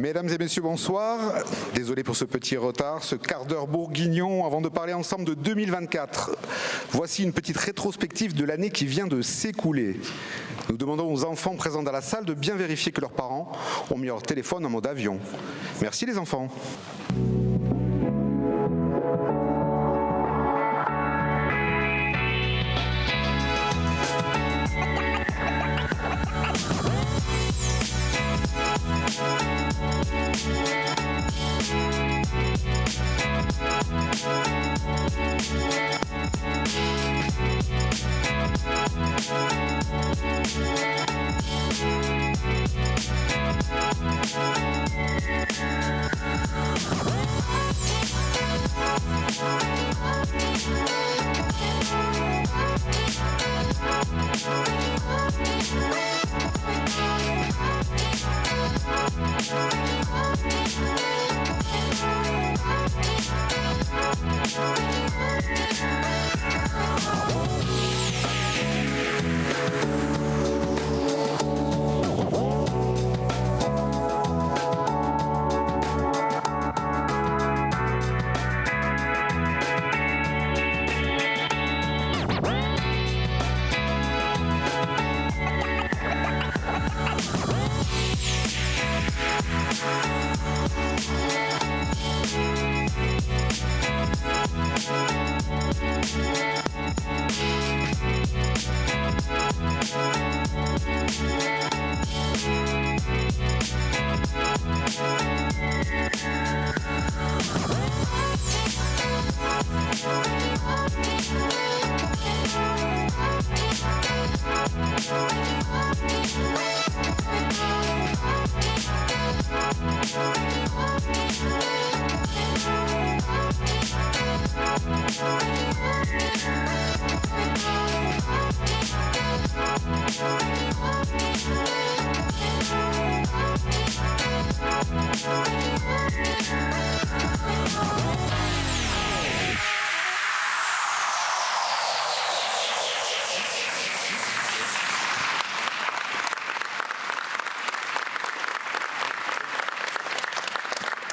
Mesdames et messieurs, bonsoir. Désolé pour ce petit retard, ce quart d'heure bourguignon avant de parler ensemble de 2024. Voici une petite rétrospective de l'année qui vient de s'écouler. Nous demandons aux enfants présents dans la salle de bien vérifier que leurs parents ont mis leur téléphone en mode avion. Merci les enfants.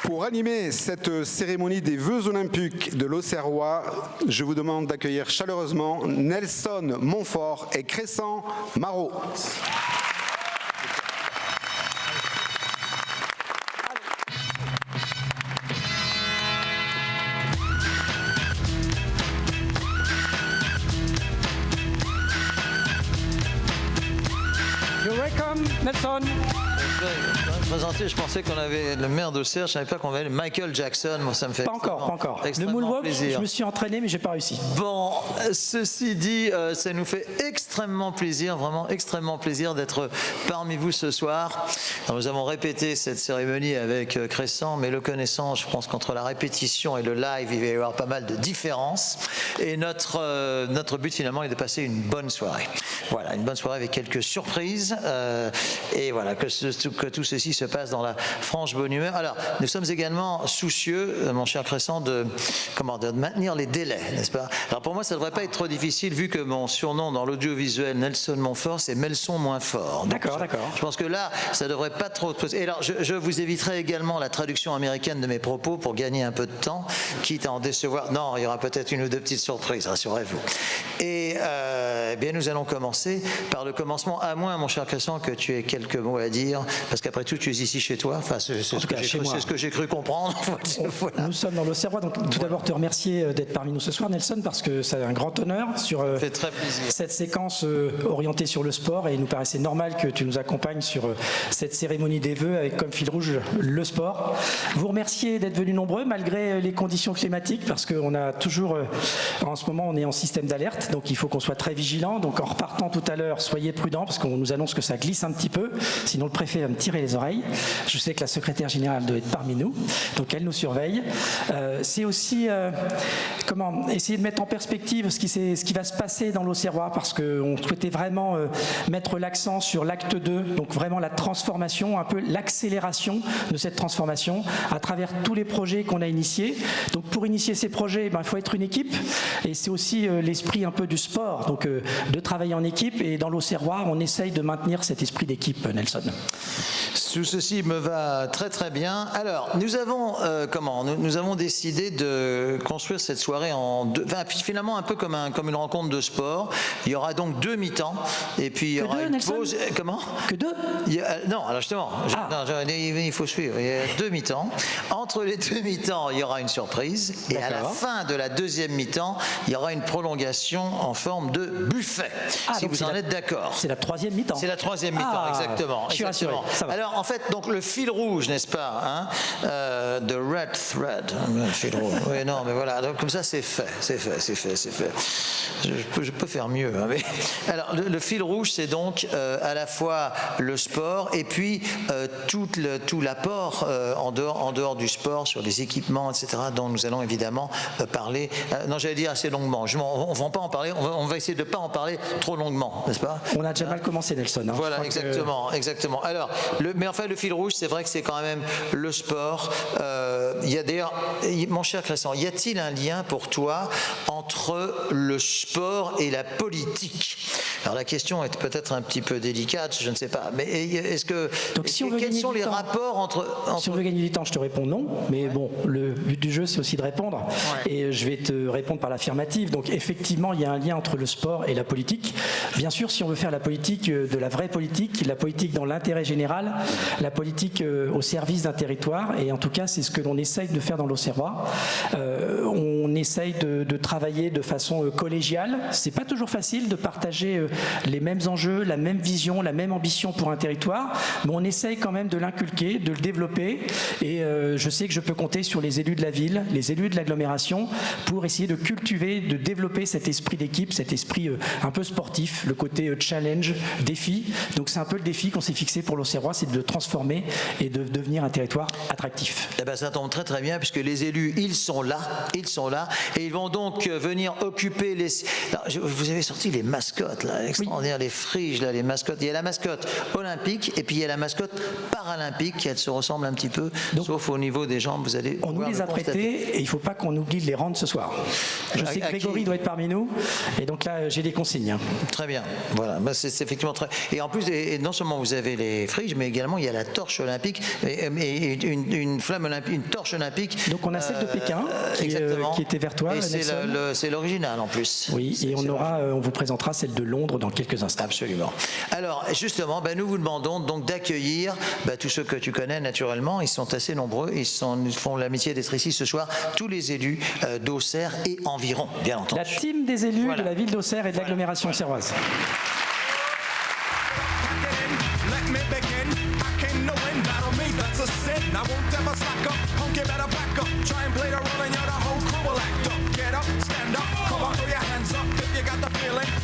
Pour animer cette cérémonie des vœux olympiques de l'Auxerrois, je vous demande d'accueillir chaleureusement Nelson Montfort et Crescent Marot. You're welcome, Nelson. Je pensais qu'on avait le maire d'Auxerre, je ne savais pas qu'on avait Michael Jackson. Moi, ça me fait pas encore. Le moonwalk, plaisir. Je me suis entraîné, mais j'ai pas réussi. Bon, ceci dit, ça nous fait extrêmement plaisir, vraiment extrêmement plaisir d'être parmi vous ce soir. Alors, nous avons répété cette cérémonie avec Crescent, mais le connaissant, je pense qu'entre la répétition et le live, il va y avoir pas mal de différences. Et notre but finalement est de passer une bonne soirée. Voilà, une bonne soirée avec quelques surprises. Et voilà, que tout ceci se passe dans la franche bonne humeur. Alors, nous sommes également soucieux, mon cher Crescent, de maintenir les délais, n'est-ce pas? Alors pour moi, ça ne devrait pas être trop difficile, vu que mon surnom dans l'audiovisuel, Nelson Montfort, c'est Melson moins fort. D'accord. Je pense que là, ça ne devrait pas trop... Et alors, je vous éviterai également la traduction américaine de mes propos pour gagner un peu de temps, quitte à en décevoir. Non, il y aura peut-être une ou deux petites surprises, rassurez-vous. Et bien, nous allons commencer par le commencement, à moins, mon cher Crescent, que tu aies quelques mots à dire, parce qu'après tout, tu es ici chez toi. Enfin, c'est ce que j'ai cru comprendre. Voilà. Nous sommes dans l'Auxerrois, donc tout d'abord te remercier d'être parmi nous ce soir, Nelson, parce que c'est un grand honneur sur cette séquence orientée sur le sport, et il nous paraissait normal que tu nous accompagnes sur cette cérémonie des vœux avec comme fil rouge le sport. Vous remercier d'être venus nombreux malgré les conditions climatiques, parce qu'on a toujours, en ce moment, on est en système d'alerte, donc il faut qu'on soit très vigilant. Donc en repartant tout à l'heure, soyez prudents, parce qu'on nous annonce que ça glisse un petit peu, sinon le préfet va me tirer les oreilles. Je sais que la secrétaire générale doit être parmi nous, donc elle nous surveille. C'est aussi essayer de mettre en perspective ce qui va se passer dans l'Auxerrois, parce qu'on souhaitait vraiment mettre l'accent sur l'acte 2, donc vraiment la transformation, un peu l'accélération de cette transformation à travers tous les projets qu'on a initiés. Donc pour initier ces projets, il faut être une équipe, et c'est aussi l'esprit un peu du sport, donc de travailler en équipe, et dans l'Auxerrois, on essaye de maintenir cet esprit d'équipe, Nelson. Tout ceci me va très très bien. Alors, nous avons décidé de construire cette soirée en deux, finalement un peu comme une rencontre de sport. Il y aura donc 2 mi-temps et puis il y aura une pause. Comment ? Que 2 ? Non, alors justement, il faut suivre. Il y a 2 mi-temps. Entre les 2 mi-temps, il y aura une surprise et à la fin de la 2e mi-temps, il y aura une prolongation en forme de buffet. Si vous en êtes d'accord. C'est la 3e mi-temps. C'est la 3e mi-temps, exactement. Je suis rassuré, ça va. Alors en fait, donc le fil rouge, n'est-ce pas, the red thread, le fil rouge. Oui, non, mais voilà. Donc comme ça, c'est fait. Je peux faire mieux. Mais... Alors le fil rouge, c'est donc à la fois le sport et puis tout l'apport en dehors du sport sur les équipements, etc. dont nous allons évidemment parler. Non, j'allais dire assez longuement. On ne va pas en parler. On va essayer de ne pas en parler trop longuement, n'est-ce pas ? On a déjà mal commencé, Nelson. Voilà, exactement. Alors, mais enfin, le fil rouge, c'est vrai que c'est quand même le sport. Il y a d'ailleurs, mon cher Crescent, y a-t-il un lien pour toi entre le sport et la politique ? Alors la question est peut-être un petit peu délicate, je ne sais pas. Mais est-ce que donc, quels sont les rapports entre... Si on veut gagner du temps, je te réponds non. Mais bon, le but du jeu, c'est aussi de répondre. Ouais. Et je vais te répondre par l'affirmative. Donc effectivement, il y a un lien entre le sport et la politique. Bien sûr, si on veut faire la politique, de la vraie politique, la politique dans l'intérêt général, la politique au service d'un territoire. Et en tout cas, c'est ce que l'on essaye de faire dans l'Auxerrois. On essaye de travailler de façon collégiale. C'est pas toujours facile de partager les mêmes enjeux, la même vision, la même ambition pour un territoire, mais on essaye quand même de l'inculquer, de le développer, et je sais que je peux compter sur les élus de la ville, les élus de l'agglomération, pour essayer de cultiver, de développer cet esprit d'équipe, cet esprit un peu sportif, le côté challenge, défi. Donc c'est un peu le défi qu'on s'est fixé pour l'Auxerrois, c'est de le transformer et de devenir un territoire attractif. Eh ben, ça tombe très très bien, puisque les élus, ils sont là, et ils vont donc venir occuper les... Non, vous avez sorti les mascottes, là, extraordinaire, oui. Les friges, là, les mascottes. Il y a la mascotte olympique et puis il y a la mascotte paralympique. Elles se ressemblent un petit peu, donc, sauf au niveau des jambes. Vous allez. On nous les a prêtées et il ne faut pas qu'on oublie de les rendre ce soir. Je sais que Grégory doit être parmi nous et donc là j'ai des consignes. Très bien. Voilà. Bah, c'est effectivement très. Et en plus, non seulement vous avez les friges, mais également il y a la torche olympique et une flamme olympique, une torche olympique. Donc on a celle de Pékin qui était vers toi. Et c'est l'original en plus. Oui. Et on vous présentera celle de Londres dans quelques instants. Absolument. Alors, justement, nous vous demandons donc d'accueillir tous ceux que tu connais naturellement. Ils sont assez nombreux. Ils font l'amitié d'être ici ce soir. Tous les élus d'Auxerre et environ, bien entendu. La team des élus de la ville d'Auxerre et de l'agglomération auxerroise.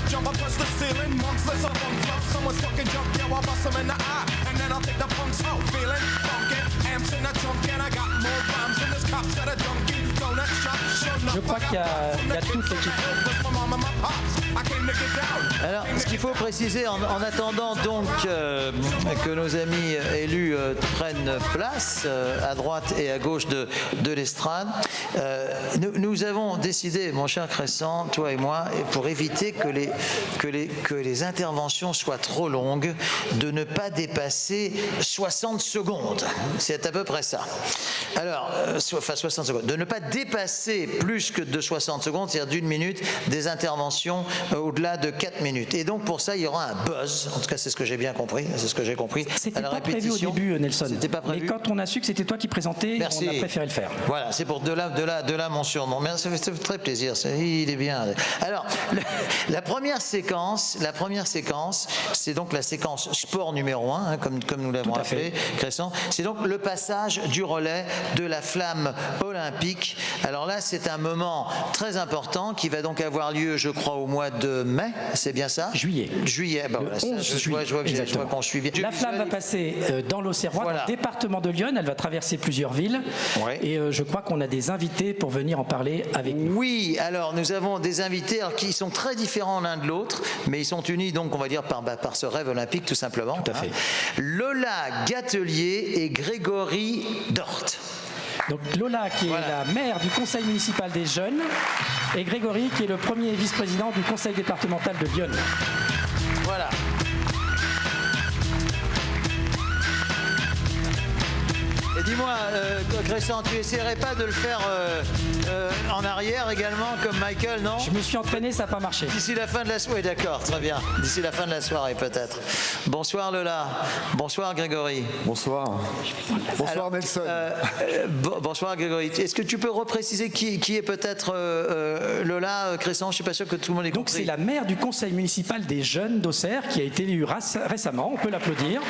Jump up, touch the ceiling, monks, let's up on flow. Someone's fucking jump, yeah, I'll bust them in the eye. And then I'll take the punks out, feeling funky. Amps in the trunk, and I got more rhymes than this cops at a junkie. Donut shop, je crois qu'il y a toute l'équipe. Alors, ce qu'il faut préciser en attendant donc que nos amis élus prennent place à droite et à gauche de l'estrade, nous avons décidé, mon cher Crescent, toi et moi, pour éviter que les interventions soient trop longues, de ne pas dépasser 60 secondes. C'est à peu près ça. Alors, 60 secondes. De ne pas dépasser plus que de 60 secondes, c'est-à-dire d'1 minute, des interventions au-delà de 4 minutes. Et donc, pour ça, il y aura un buzz. En tout cas, c'est ce que j'ai bien compris. C'est ce que j'ai compris. C'était pas prévu au début, Nelson. C'était pas prévu. Mais quand on a su que c'était toi qui présentais, merci. On a préféré le faire. Voilà, c'est pour de là mon surnom. Mais ça fait très plaisir. Il est bien. Alors, la première séquence, c'est donc la séquence sport numéro 1, comme nous l'avons appelé, Crescent. C'est donc le passage du relais de la flamme olympique. Alors là, c'est un moment très important qui va donc avoir lieu, je crois, au mois de mai. C'est bien ça ? Juillet. Ben voilà, je vois qu'on suit bien. La flamme va passer dans l'Auxerrois, dans le département de Lyon. Elle va traverser plusieurs villes. Ouais. Et je crois qu'on a des invités pour venir en parler avec nous. Oui, alors nous avons des invités qui sont très différents l'un de l'autre, mais ils sont unis donc, on va dire, par ce rêve olympique, tout simplement. Tout à fait. Lola Gatelier et Grégory Dort. Donc Lola qui est la maire du conseil municipal des jeunes et Grégory qui est le premier vice-président du conseil départemental de Lyon. Voilà. dis-moi, Crescent, tu essaierais pas de le faire en arrière également, comme Michael, non? Je me suis entraîné, ça n'a pas marché. D'ici la fin de la soirée, d'accord, très bien. D'ici la fin de la soirée, peut-être. Bonsoir Lola. Bonsoir Grégory. Bonsoir. Bonsoir alors, Nelson. Bonsoir Grégory. Est-ce que tu peux repréciser qui est peut-être Lola Crescent? Je ne suis pas sûr que tout le monde ait compris. Donc c'est la maire du conseil municipal des jeunes d'Auxerre qui a été élue récemment. On peut l'applaudir.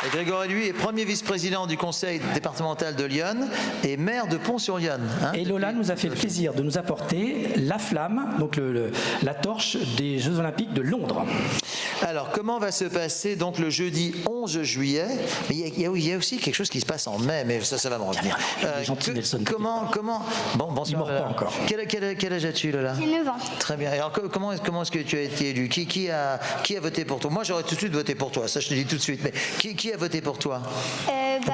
Et Grégory, lui, est premier vice-président du conseil départemental de Lyon et maire de Pont-sur-Yonne. Hein, et Lola nous a fait le plaisir de nous apporter la flamme, donc la torche des Jeux Olympiques de Londres. Alors, comment va se passer donc le jeudi 11 juillet? Mais il y a aussi quelque chose qui se passe en mai, mais ça va me revenir. Gentil Nelson. Comment Bon, bonsoir. Il ne mord pas encore. Quel âge as-tu, Lola? J'ai 9 ans. Très bien. Alors, comment est-ce que tu as été élu? Qui a voté pour toi? Moi, j'aurais tout de suite voté pour toi, ça je te dis tout de suite. Mais qui a voté pour toi? Plus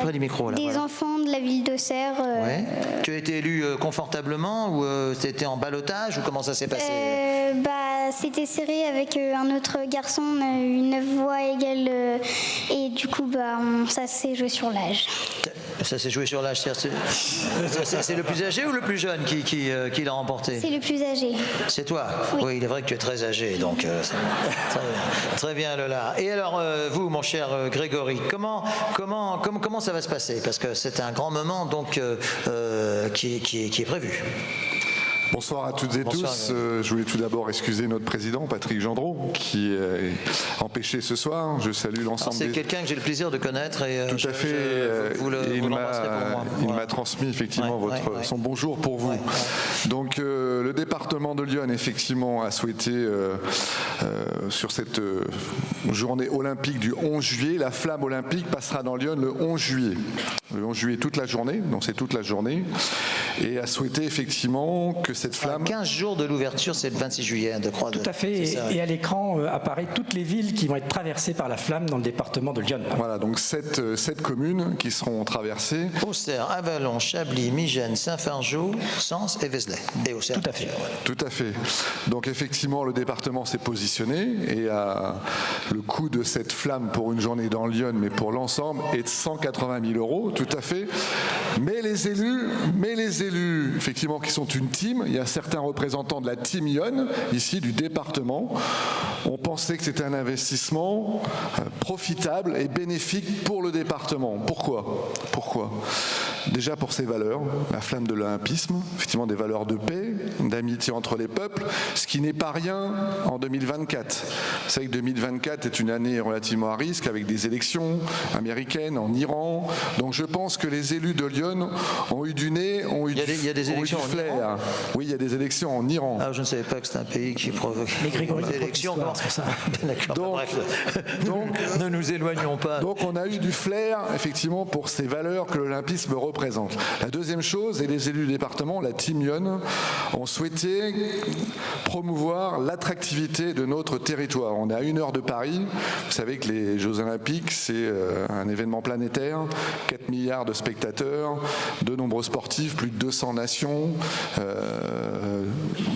près du micro, là. Des voilà. enfants de la ville d'Auxerre. Ouais. Tu as été élu confortablement ou c'était en ballottage ou comment ça s'est passé? C'était serré avec un autre garçon, on a eu 9 voix égales et du coup ça s'est joué sur l'âge. Ça s'est joué sur l'âge, c'est le plus âgé ou le plus jeune qui l'a remporté? C'est le plus âgé. C'est toi? Oui. Il est vrai que tu es très âgé, donc très bien Lola. Et alors vous, mon cher Grégory, comment ça va se passer? Parce que c'est un grand moment donc qui est prévu. Bonsoir à toutes et tous. Je voulais tout d'abord excuser notre président, Patrick Gendreau, qui est empêché ce soir. Je salue l'ensemble C'est quelqu'un que j'ai le plaisir de connaître. Et tout à fait. Il m'a transmis effectivement son bonjour pour vous. Donc le département de Lyon, effectivement, a souhaité, sur cette journée olympique du 11 juillet, la flamme olympique passera dans Lyon le 11 juillet. Le 11 juillet toute la journée, donc c'est toute la journée, et a souhaité effectivement que cette flamme... 15 jours de l'ouverture, c'est le 26 juillet, je crois. Tout à fait, et à l'écran apparaît toutes les villes qui vont être traversées par la flamme dans le département de Lyon. Voilà, donc 7 communes qui seront traversées. Auxerre, Avallon, Chablis, Migène, Saint-Fargeau, Sens et Vézelay. Et Auxerre. Tout à fait. Tout à fait. Donc effectivement, le département s'est positionné et le coût de cette flamme pour une journée dans Lyon, mais pour l'ensemble, est de 180 000 €. Tout à fait. Mais les élus, effectivement, qui sont une team, il y a certains représentants de la team Lyon, ici du département, ont pensé que c'était un investissement profitable et bénéfique pour le département. Pourquoi ? Déjà pour ses valeurs, la flamme de l'olympisme, effectivement des valeurs de paix, d'amitié entre les peuples, ce qui n'est pas rien en 2024. Vous savez que 2024 est une année relativement à risque avec des élections américaines en Iran. Donc je pense que les élus de Lyon ont eu du nez, ont eu du flair. Oui, il y a des élections en Iran. Ah, je ne savais pas que c'était un pays qui provoque des élections. Donc, ne nous éloignons pas. Donc on a eu du flair, effectivement, pour ces valeurs que l'olympisme représente. La deuxième chose, et les élus du département, la team Lyon, ont souhaité promouvoir l'attractivité de notre territoire. On est à 1 heure de Paris. Vous savez que les Jeux Olympiques, c'est un événement planétaire, 4 milliards de spectateurs, de nombreux sportifs, plus de 200 nations,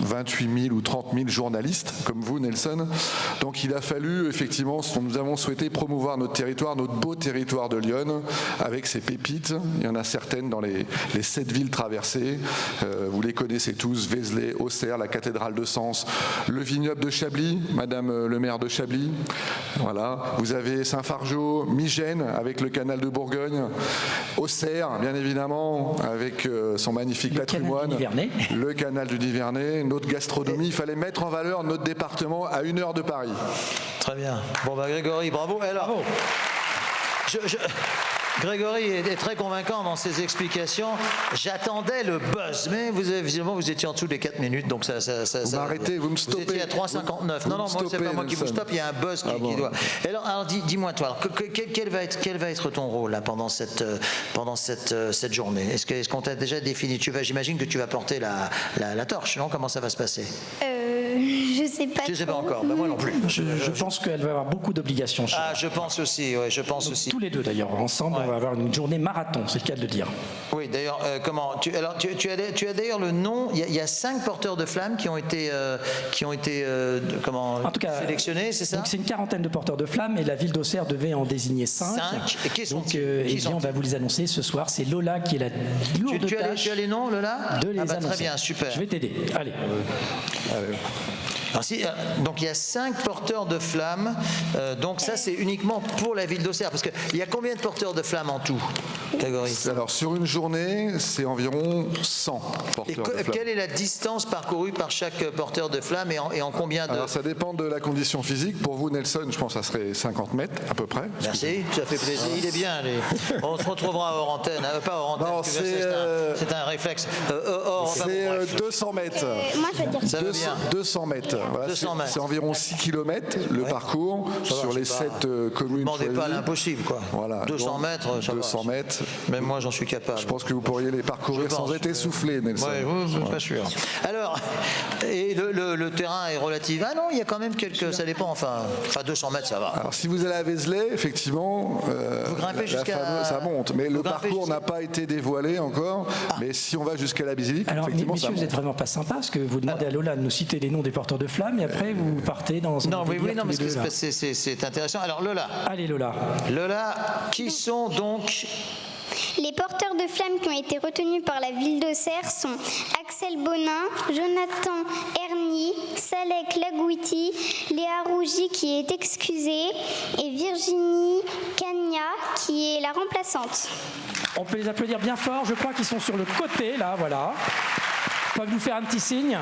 28 000 ou 30 000 journalistes, comme vous, Nelson. Donc il a fallu, effectivement, nous avons souhaité promouvoir notre territoire, notre beau territoire de Lyon, avec ses pépites. Il y en a certaines dans les 7 villes traversées. Vous les connaissez tous, Vézelay, Auxerre, la cathédrale de Sens, le vignoble de Chablis, Madame le maire de Chablis. Voilà. Vous avez Saint-Fargeau, Migène, avec le canal de Bourgogne, Auxerre, bien évidemment, avec son magnifique patrimoine, le canal du Nivernais, notre gastronomie. Il fallait mettre en valeur notre département à 1 heure de Paris. Très bien. Bon, Grégory, bravo. Alors, bravo. Grégory est très convaincant dans ses explications. J'attendais le buzz, mais visiblement vous étiez en dessous des 4 minutes, donc ça. Vous m'arrêtez, vous me stoppez. Vous étiez à 3,59. Non, moi c'est pas moi qui vous stoppe, il y a un buzz qui doit. Alors dis-moi toi, quel va être ton rôle là pendant cette journée? Est-ce qu'on t'a déjà défini? J'imagine que tu vas porter la torche, non? Comment ça va se passer? Je sais sais pas. Je ne sais pas encore, moi non plus. Je pense qu'elle va avoir beaucoup d'obligations. Ah, je pense aussi, ouais, je pense aussi. Tous les deux d'ailleurs, ensemble, on va avoir une journée marathon, c'est le cas de le dire. Oui, d'ailleurs, comment tu as d'ailleurs le nom. Il y a 5 porteurs de flammes qui ont été En tout cas, sélectionnés, c'est ça? Donc c'est une quarantaine de porteurs de flammes et la ville d'Auxerre devait en désigner 5. 5. Et qui sont-ils? Eh bien, on va vous les annoncer ce soir. C'est Lola qui est la lourde tâche. Tu as les noms, Lola? De les annoncer. Très bien, super. Je vais t'aider. Allez. Alors, donc il y a 5 porteurs de flammes. Donc ça, c'est uniquement pour la ville d'Auxerre. Parce qu'il y a combien de porteurs de flammes en tout, Grégory? Alors sur une journée, c'est environ 100 porteurs de flammes. Quelle est la distance parcourue par chaque porteur de flammes et en combien de... Alors ça dépend de la condition physique. Pour vous, Nelson, je pense que ça serait 50 mètres à peu près. Merci, ça fait plaisir. Il est bien. On se retrouvera hors antenne. Pas hors antenne, Non, c'est un réflexe. C'est 200 mètres. Moi, je veux dire. Ça va bien. 200 mètres. Voilà, 200 mètres. C'est environ 6 km le parcours sur les 7 communes. Ne demandez pas choisies. l'impossible, quoi. Voilà. 200 mètres, ça 200 va. mètres. Même moi, j'en suis capable. Je pense que vous pourriez les parcourir Je pense, sans être essoufflé, Nelson. Oui, je suis pas sûr. Alors, et le terrain est relatif. Ah non, il y a quand même quelques. Ça dépend, enfin 200 mètres, ça va. Alors si vous allez à Vézelay, effectivement, Vous grimpez jusqu'à- ça monte. Mais le Vous grimpez parcours jusqu'à- n'a pas été dévoilé encore. Mais si on va jusqu'à la basilique, Alors, effectivement, messieurs, ça vous monte. êtes vraiment pas sympa parce que vous demandez à Lola de nous citer les noms des porteurs de flammes et après vous partez dans un Non, oui, délire non, tous parce les deux, là. que c'est intéressant. Alors Lola, Allez Lola. qui sont donc... Les porteurs de flammes qui ont été retenus par la ville d'Auxerre sont Axel Bonin, Jonathan Erny, Salek Lagouiti, Léa Rougy qui est excusée et Virginie Cagna qui est la remplaçante. On peut les applaudir bien fort. Je crois qu'ils sont sur le côté là, voilà. Ils peuvent nous faire un petit signe.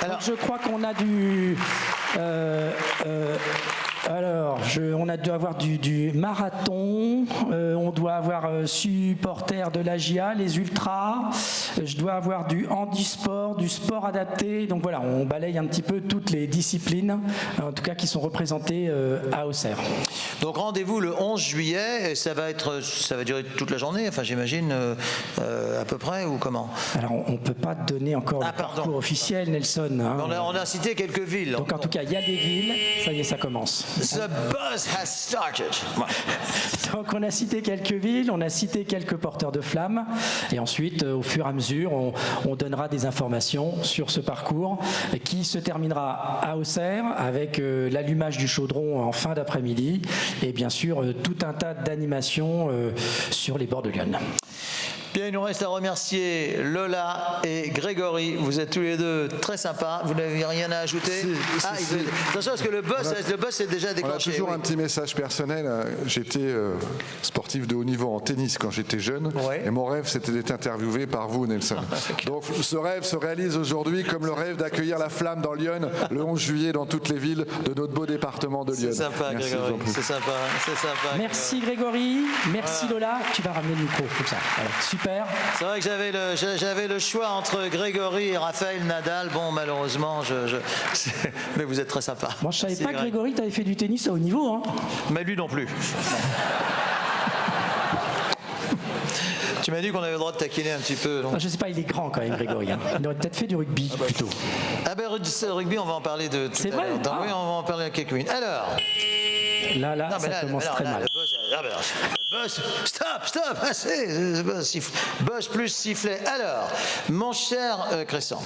Alors, je crois qu'on a du... on a dû avoir du marathon, on doit avoir supporters de l'AGIA, les ultras, je dois avoir du handisport, du sport adapté. Donc voilà, on balaye un petit peu toutes les disciplines, en tout cas qui sont représentées à Auxerre. Donc rendez-vous le 11 juillet et ça va durer toute la journée, enfin j'imagine à peu près ou comment? Alors on ne peut pas donner encore le parcours officiel, Nelson. Hein. On a cité quelques villes. Donc en tout cas, il y a des villes, ça y est, ça commence. The buzz has started. Donc on a cité quelques villes, on a cité quelques porteurs de flammes et ensuite au fur et à mesure on donnera des informations sur ce parcours qui se terminera à Auxerre avec l'allumage du chaudron en fin d'après-midi et bien sûr tout un tas d'animations sur les bords de Lyon. Bien, il nous reste à remercier Lola et Grégory. Vous êtes tous les deux très sympas. Vous n'avez rien à ajouter? Attention, parce que le boss est déjà déclenché. On a toujours un petit message personnel. J'étais sportif de haut niveau en tennis quand j'étais jeune. Et mon rêve, c'était d'être interviewé par vous, Nelson. Donc ce rêve se réalise aujourd'hui comme le rêve d'accueillir la flamme dans Lyon le 11 juillet dans toutes les villes de notre beau département de Lyon. C'est sympa, Grégory. C'est sympa. Merci Grégory. Merci Lola. Tu vas ramener le micro comme ça. Voilà. Super. C'est vrai que j'avais le choix entre Grégory et Raphaël Nadal. Bon, malheureusement, mais vous êtes très sympa. Moi, je savais pas, Grégory, tu avais fait du tennis à haut niveau. Hein. Mais lui non plus. Tu m'as dit qu'on avait le droit de taquiner un petit peu. Je sais pas, il est grand quand même, Grégory. Hein. Il aurait peut-être fait du rugby plutôt. Ah ben rugby, on va en parler de tout à l'heure. C'est vrai. Oui, on va en parler à quelques minutes. Alors. Là, ça commence très mal. Le boss, stop, assez, boss plus sifflet. Alors, mon cher Crescent,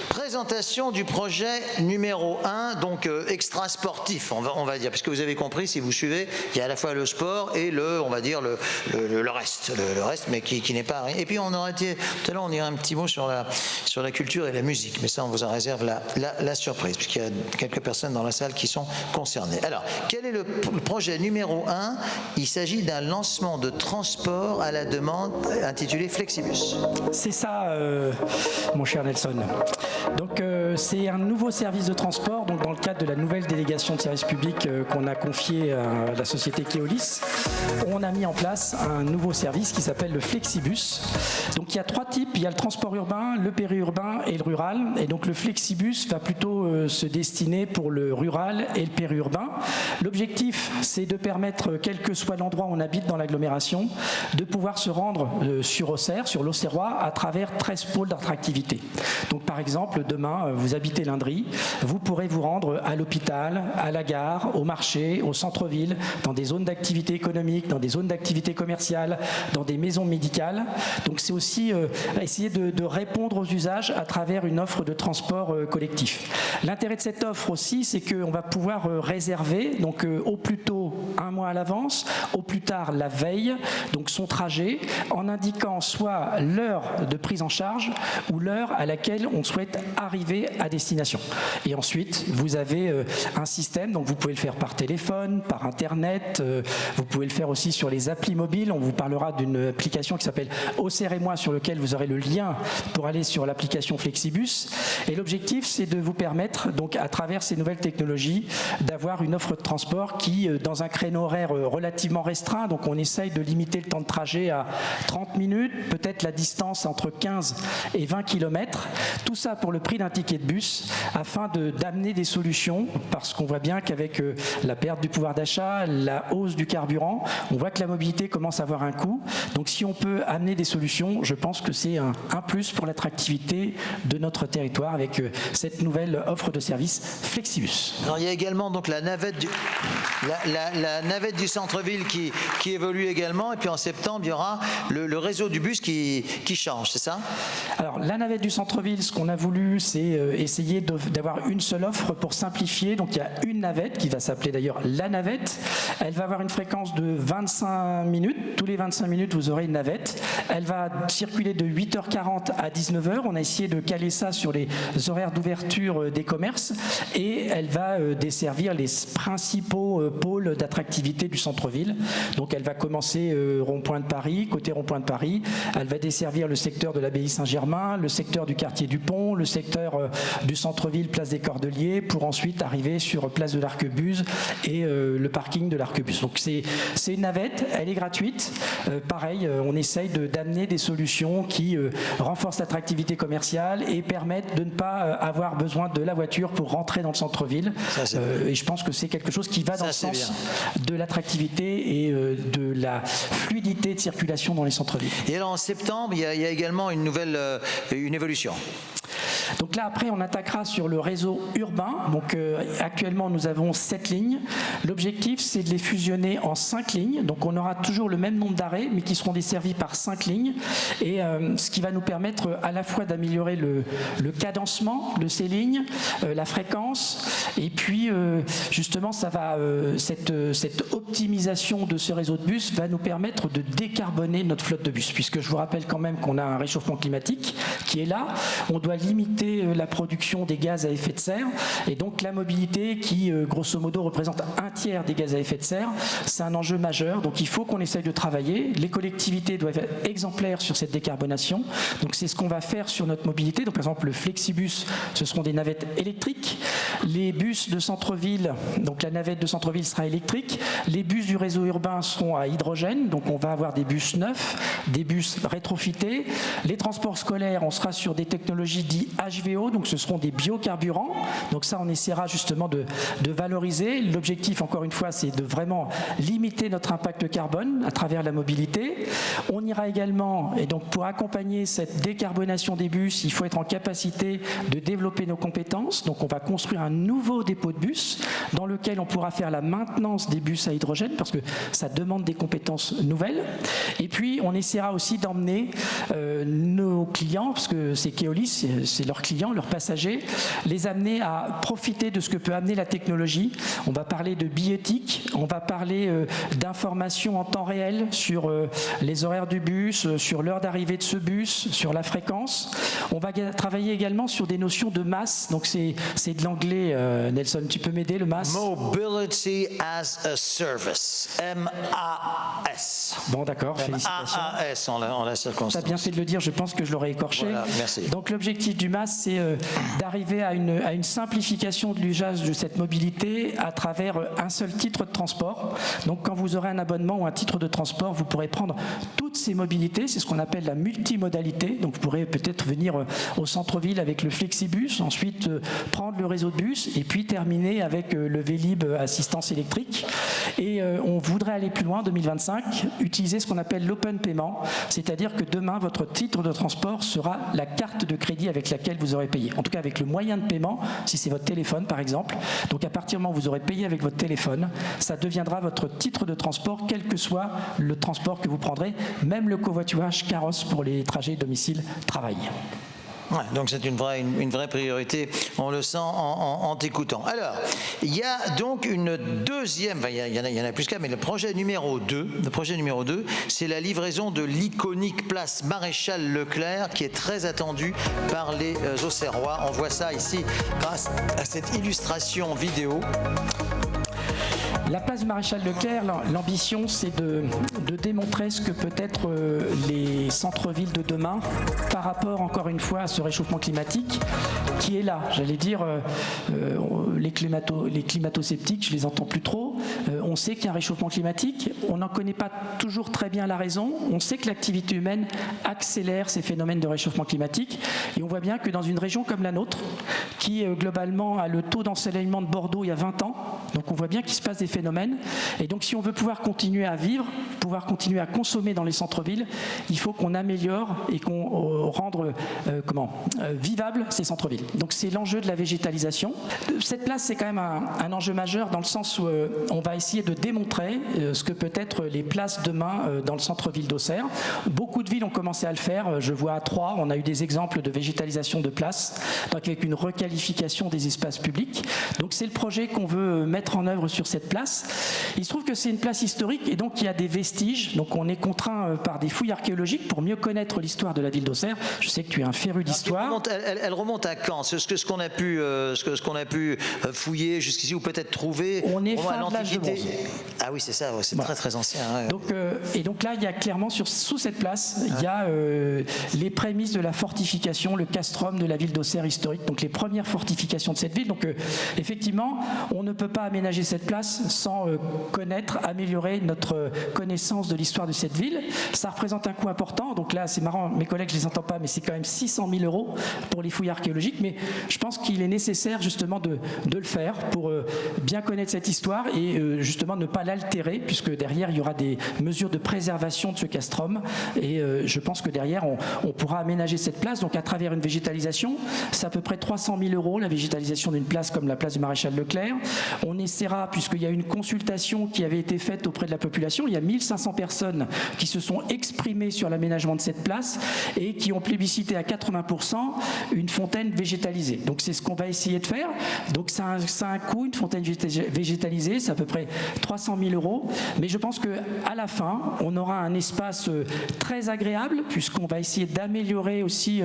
présentation du projet numéro 1, donc extra sportif, on va dire, puisque vous avez compris, si vous suivez, il y a à la fois le sport et le reste, mais qui n'est pas rien. Et puis on aurait été, tout à l'heure on dirait un petit mot sur la culture et la musique, mais ça on vous en réserve la surprise, puisqu'il y a quelques personnes dans la salle qui sont concernées. Alors, quel est le projet numéro 1? Il s'agit d'un lancement de transport à la demande intitulé Flexibus. C'est ça, mon cher Nelson. Donc, c'est un nouveau service de transport, donc dans le cadre de la nouvelle délégation de service public qu'on a confiée à la société Keolis. On a mis en place un nouveau service qui s'appelle le Flexibus. Donc il y a 3 types, il y a le transport urbain, le périurbain et le rural. Et donc le Flexibus va plutôt se destiner pour le rural et le périurbain. L'objectif, c'est de permettre, quel que soit l'endroit où on habite dans l'agglomération, de pouvoir se rendre sur Auxerre, sur l'Auxerrois, à travers 13 pôles d'attractivité. Donc par exemple, demain, vous habitez Lindry, vous pourrez vous rendre à l'hôpital, à la gare, au marché, au centre-ville, dans des zones d'activité économique, dans des zones d'activité commerciale, dans des maisons médicales. Donc c'est aussi essayer de répondre aux usages à travers une offre de transport collectif. L'intérêt de cette offre aussi, c'est qu'on va pouvoir réserver, donc au plus tôt 1 mois à l'avance, au plus tard la veille, donc son trajet, en indiquant soit l'heure de prise en charge ou l'heure à laquelle on souhaite arriver à destination. Et ensuite, vous avez un système, donc vous pouvez le faire par téléphone, par internet, vous pouvez le faire aussi sur les applis mobiles. On vous parlera d'une application qui s'appelle Auxerre et moi, sur lequel vous aurez le lien pour aller sur l'application Flexibus. Et l'objectif, c'est de vous permettre, donc à travers ces nouvelles technologies, d'avoir une offre de transport qui, dans un créneau horaire relativement restreint, donc on essaye de limiter le temps de trajet à 30 minutes, peut-être la distance entre 15 et 20 km, tout ça pour le prix d'un ticket de bus, afin d'amener des solutions, parce qu'on voit bien qu'avec la perte du pouvoir d'achat, la hausse du carburant, on voit que la mobilité commence à avoir un coût. Donc si on peut amener des solutions, je pense que c'est un plus pour l'attractivité de notre territoire avec cette nouvelle offre de service Flexibus. Alors, il y a également donc la navette du centre-ville qui évolue également, et puis en septembre il y aura le réseau du bus qui change, c'est ça? Alors la navette du centre-ville, ce qu'on a voulu, c'est essayer d'avoir une seule offre pour simplifier. Donc il y a une navette qui va s'appeler d'ailleurs la navette. Elle va avoir une fréquence de 25 minutes. Tous les 25 minutes, vous aurez une navette. Elle va circuler de 8h40 à 19h. On a essayé de caler ça sur les horaires d'ouverture des commerces, et elle va desservir les principaux pôles d'attractivité du centre-ville. Donc elle va commencer rond-point de Paris, côté rond-point de Paris. Elle va desservir le secteur de l'abbaye Saint-Germain, le secteur du quartier du Pont, le secteur du centre-ville, place des Cordeliers, pour ensuite arriver sur place de l'Arquebuse et le parking de l'Arquebuse. Donc c'est une navette, elle est gratuite. Pareil, on essaye d'amener des solutions qui renforcent l'attractivité commerciale et permettent de ne pas avoir besoin de la voiture pour rentrer dans le centre-ville. Et je pense que c'est quelque chose qui va dans le sens de l'attractivité et de la fluidité de circulation dans les centres-villes. Et alors en septembre, il y a également une évolution. Donc là, après, on attaquera sur le réseau urbain. Donc actuellement, nous avons 7 lignes. L'objectif, c'est de les fusionner en 5 lignes. Donc on aura toujours le même nombre d'arrêts, mais qui seront desservis par 5 lignes. Et ce qui va nous permettre à la fois d'améliorer le cadencement de ces lignes, la fréquence, et puis justement, cette optimisation de ce réseau de bus va nous permettre de décarboner notre flotte de bus, puisque je vous rappelle quand même qu'on a un réchauffement climatique qui est là. On doit limiter la production des gaz à effet de serre, et donc la mobilité qui grosso modo représente un tiers des gaz à effet de serre, c'est un enjeu majeur. Donc il faut qu'on essaye de travailler. Les collectivités doivent être exemplaires sur cette décarbonation, donc c'est ce qu'on va faire sur notre mobilité. Donc par exemple le Flexibus, ce seront des navettes électriques. Les bus de centre-ville, donc la navette de centre-ville sera électrique. Les bus du réseau urbain seront à hydrogène, donc on va avoir des bus neufs, des bus rétrofités. Les transports scolaires, on sera sur des technologies dites HVO, donc ce seront des biocarburants. Donc ça, on essaiera justement de valoriser. L'objectif, encore une fois, c'est de vraiment limiter notre impact carbone à travers la mobilité. On ira également, et donc pour accompagner cette décarbonation des bus, il faut être en capacité de développer nos compétences. Donc on va construire un nouveau dépôt de bus dans lequel on pourra faire la maintenance des bus à hydrogène, parce que ça demande des compétences nouvelles. Et puis on essaiera aussi d'emmener nos clients, parce que c'est Keolis, c'est leurs clients, leurs passagers, les amener à profiter de ce que peut amener la technologie. On va parler de billettique, on va parler d'informations en temps réel sur les horaires du bus, sur l'heure d'arrivée de ce bus, sur la fréquence. On va travailler également sur des notions de masse. Donc c'est de l'anglais, Nelson, tu peux m'aider, le masse? Mobility as a Service, MAS. Bon, d'accord, félicitations. MAS en la circonstance. Tu as bien fait de le dire, je pense que je l'aurais écorché. Voilà, merci. Donc l'objectif du MAS, place, c'est d'arriver à une simplification de l'usage de cette mobilité à travers un seul titre de transport. Donc quand vous aurez un abonnement ou un titre de transport, vous pourrez prendre toutes ces mobilités, c'est ce qu'on appelle la multimodalité. Donc vous pourrez peut-être venir au centre-ville avec le Flexibus, ensuite prendre le réseau de bus et puis terminer avec le Vélib assistance électrique. Et on voudrait aller plus loin, 2025, utiliser ce qu'on appelle l'open paiement, c'est-à-dire que demain, votre titre de transport sera la carte de crédit avec laquelle vous aurez payé. En tout cas, avec le moyen de paiement, si c'est votre téléphone par exemple. Donc à partir du moment où vous aurez payé avec votre téléphone, ça deviendra votre titre de transport, quel que soit le transport que vous prendrez, même le covoiturage carrosse pour les trajets domicile-travail. Ouais, donc c'est une vraie priorité, on le sent en t'écoutant. Alors, il y a donc une deuxième, enfin, il y en a plus qu'un, mais le projet numéro 2, c'est la livraison de l'iconique place Maréchal Leclerc qui est très attendue par les Auxerrois. On voit ça ici grâce à cette illustration vidéo. La place du Maréchal Leclerc, l'ambition, c'est de démontrer ce que peut être les centres-villes de demain par rapport, encore une fois, à ce réchauffement climatique qui est là. J'allais dire, les climato-sceptiques, je les entends plus trop. On sait qu'il y a un réchauffement climatique. On n'en connaît pas toujours très bien la raison. On sait que l'activité humaine accélère ces phénomènes de réchauffement climatique. Et on voit bien que dans une région comme la nôtre, qui globalement a le taux d'ensoleillement de Bordeaux il y a 20 ans, donc on voit bien qu'il se passe des phénomènes. Et donc si on veut pouvoir continuer à vivre, pouvoir continuer à consommer dans les centres-villes, il faut qu'on améliore et qu'on rende vivables ces centres-villes. Donc c'est l'enjeu de la végétalisation. Cette place, c'est quand même un enjeu majeur dans le sens où on va essayer de démontrer ce que peut être les places demain dans le centre-ville d'Auxerre. Beaucoup de villes ont commencé à le faire. Je vois à Troyes, on a eu des exemples de végétalisation de places, donc avec une requalification des espaces publics. Donc c'est le projet qu'on veut mettre en œuvre sur cette place. Il se trouve que c'est une place historique et donc il y a des vestiges. Donc on est contraint par des fouilles archéologiques pour mieux connaître l'histoire de la ville d'Auxerre. Je sais que tu es un féru d'histoire. Elle remonte à quand? Ce qu'on a pu fouiller jusqu'ici ou peut-être trouver. On est fin de l'âge de bronze. Ah oui, c'est ça, c'est très très ancien. Ouais. Donc là, il y a clairement sous cette place, il y a les prémices de la fortification, le castrum de la ville d'Auxerre historique. Donc les premières fortifications de cette ville. Donc effectivement, on ne peut pas aménager cette place sans connaître, améliorer notre connaissance de l'histoire de cette ville. Ça représente un coût important. Donc là, c'est marrant, mes collègues, je les entends pas, mais c'est quand même 600 000 € pour les fouilles archéologiques. Mais je pense qu'il est nécessaire justement de le faire pour bien connaître cette histoire et justement ne pas l'altérer, puisque derrière, il y aura des mesures de préservation de ce castrum. Et je pense que derrière, on pourra aménager cette place. Donc à travers une végétalisation, c'est à peu près 300 000 € la végétalisation d'une place comme la place du Maréchal Leclerc. On essaiera, puisqu'il y a une consultation qui avait été faite auprès de la population, il y a 1500 personnes qui se sont exprimées sur l'aménagement de cette place et qui ont plébiscité à 80% une fontaine végétalisée. Donc c'est ce qu'on va essayer de faire. Donc ça a un coût, une fontaine végétalisée, c'est à peu près 300 000 €. Mais je pense qu'à la fin, on aura un espace très agréable, puisqu'on va essayer d'améliorer aussi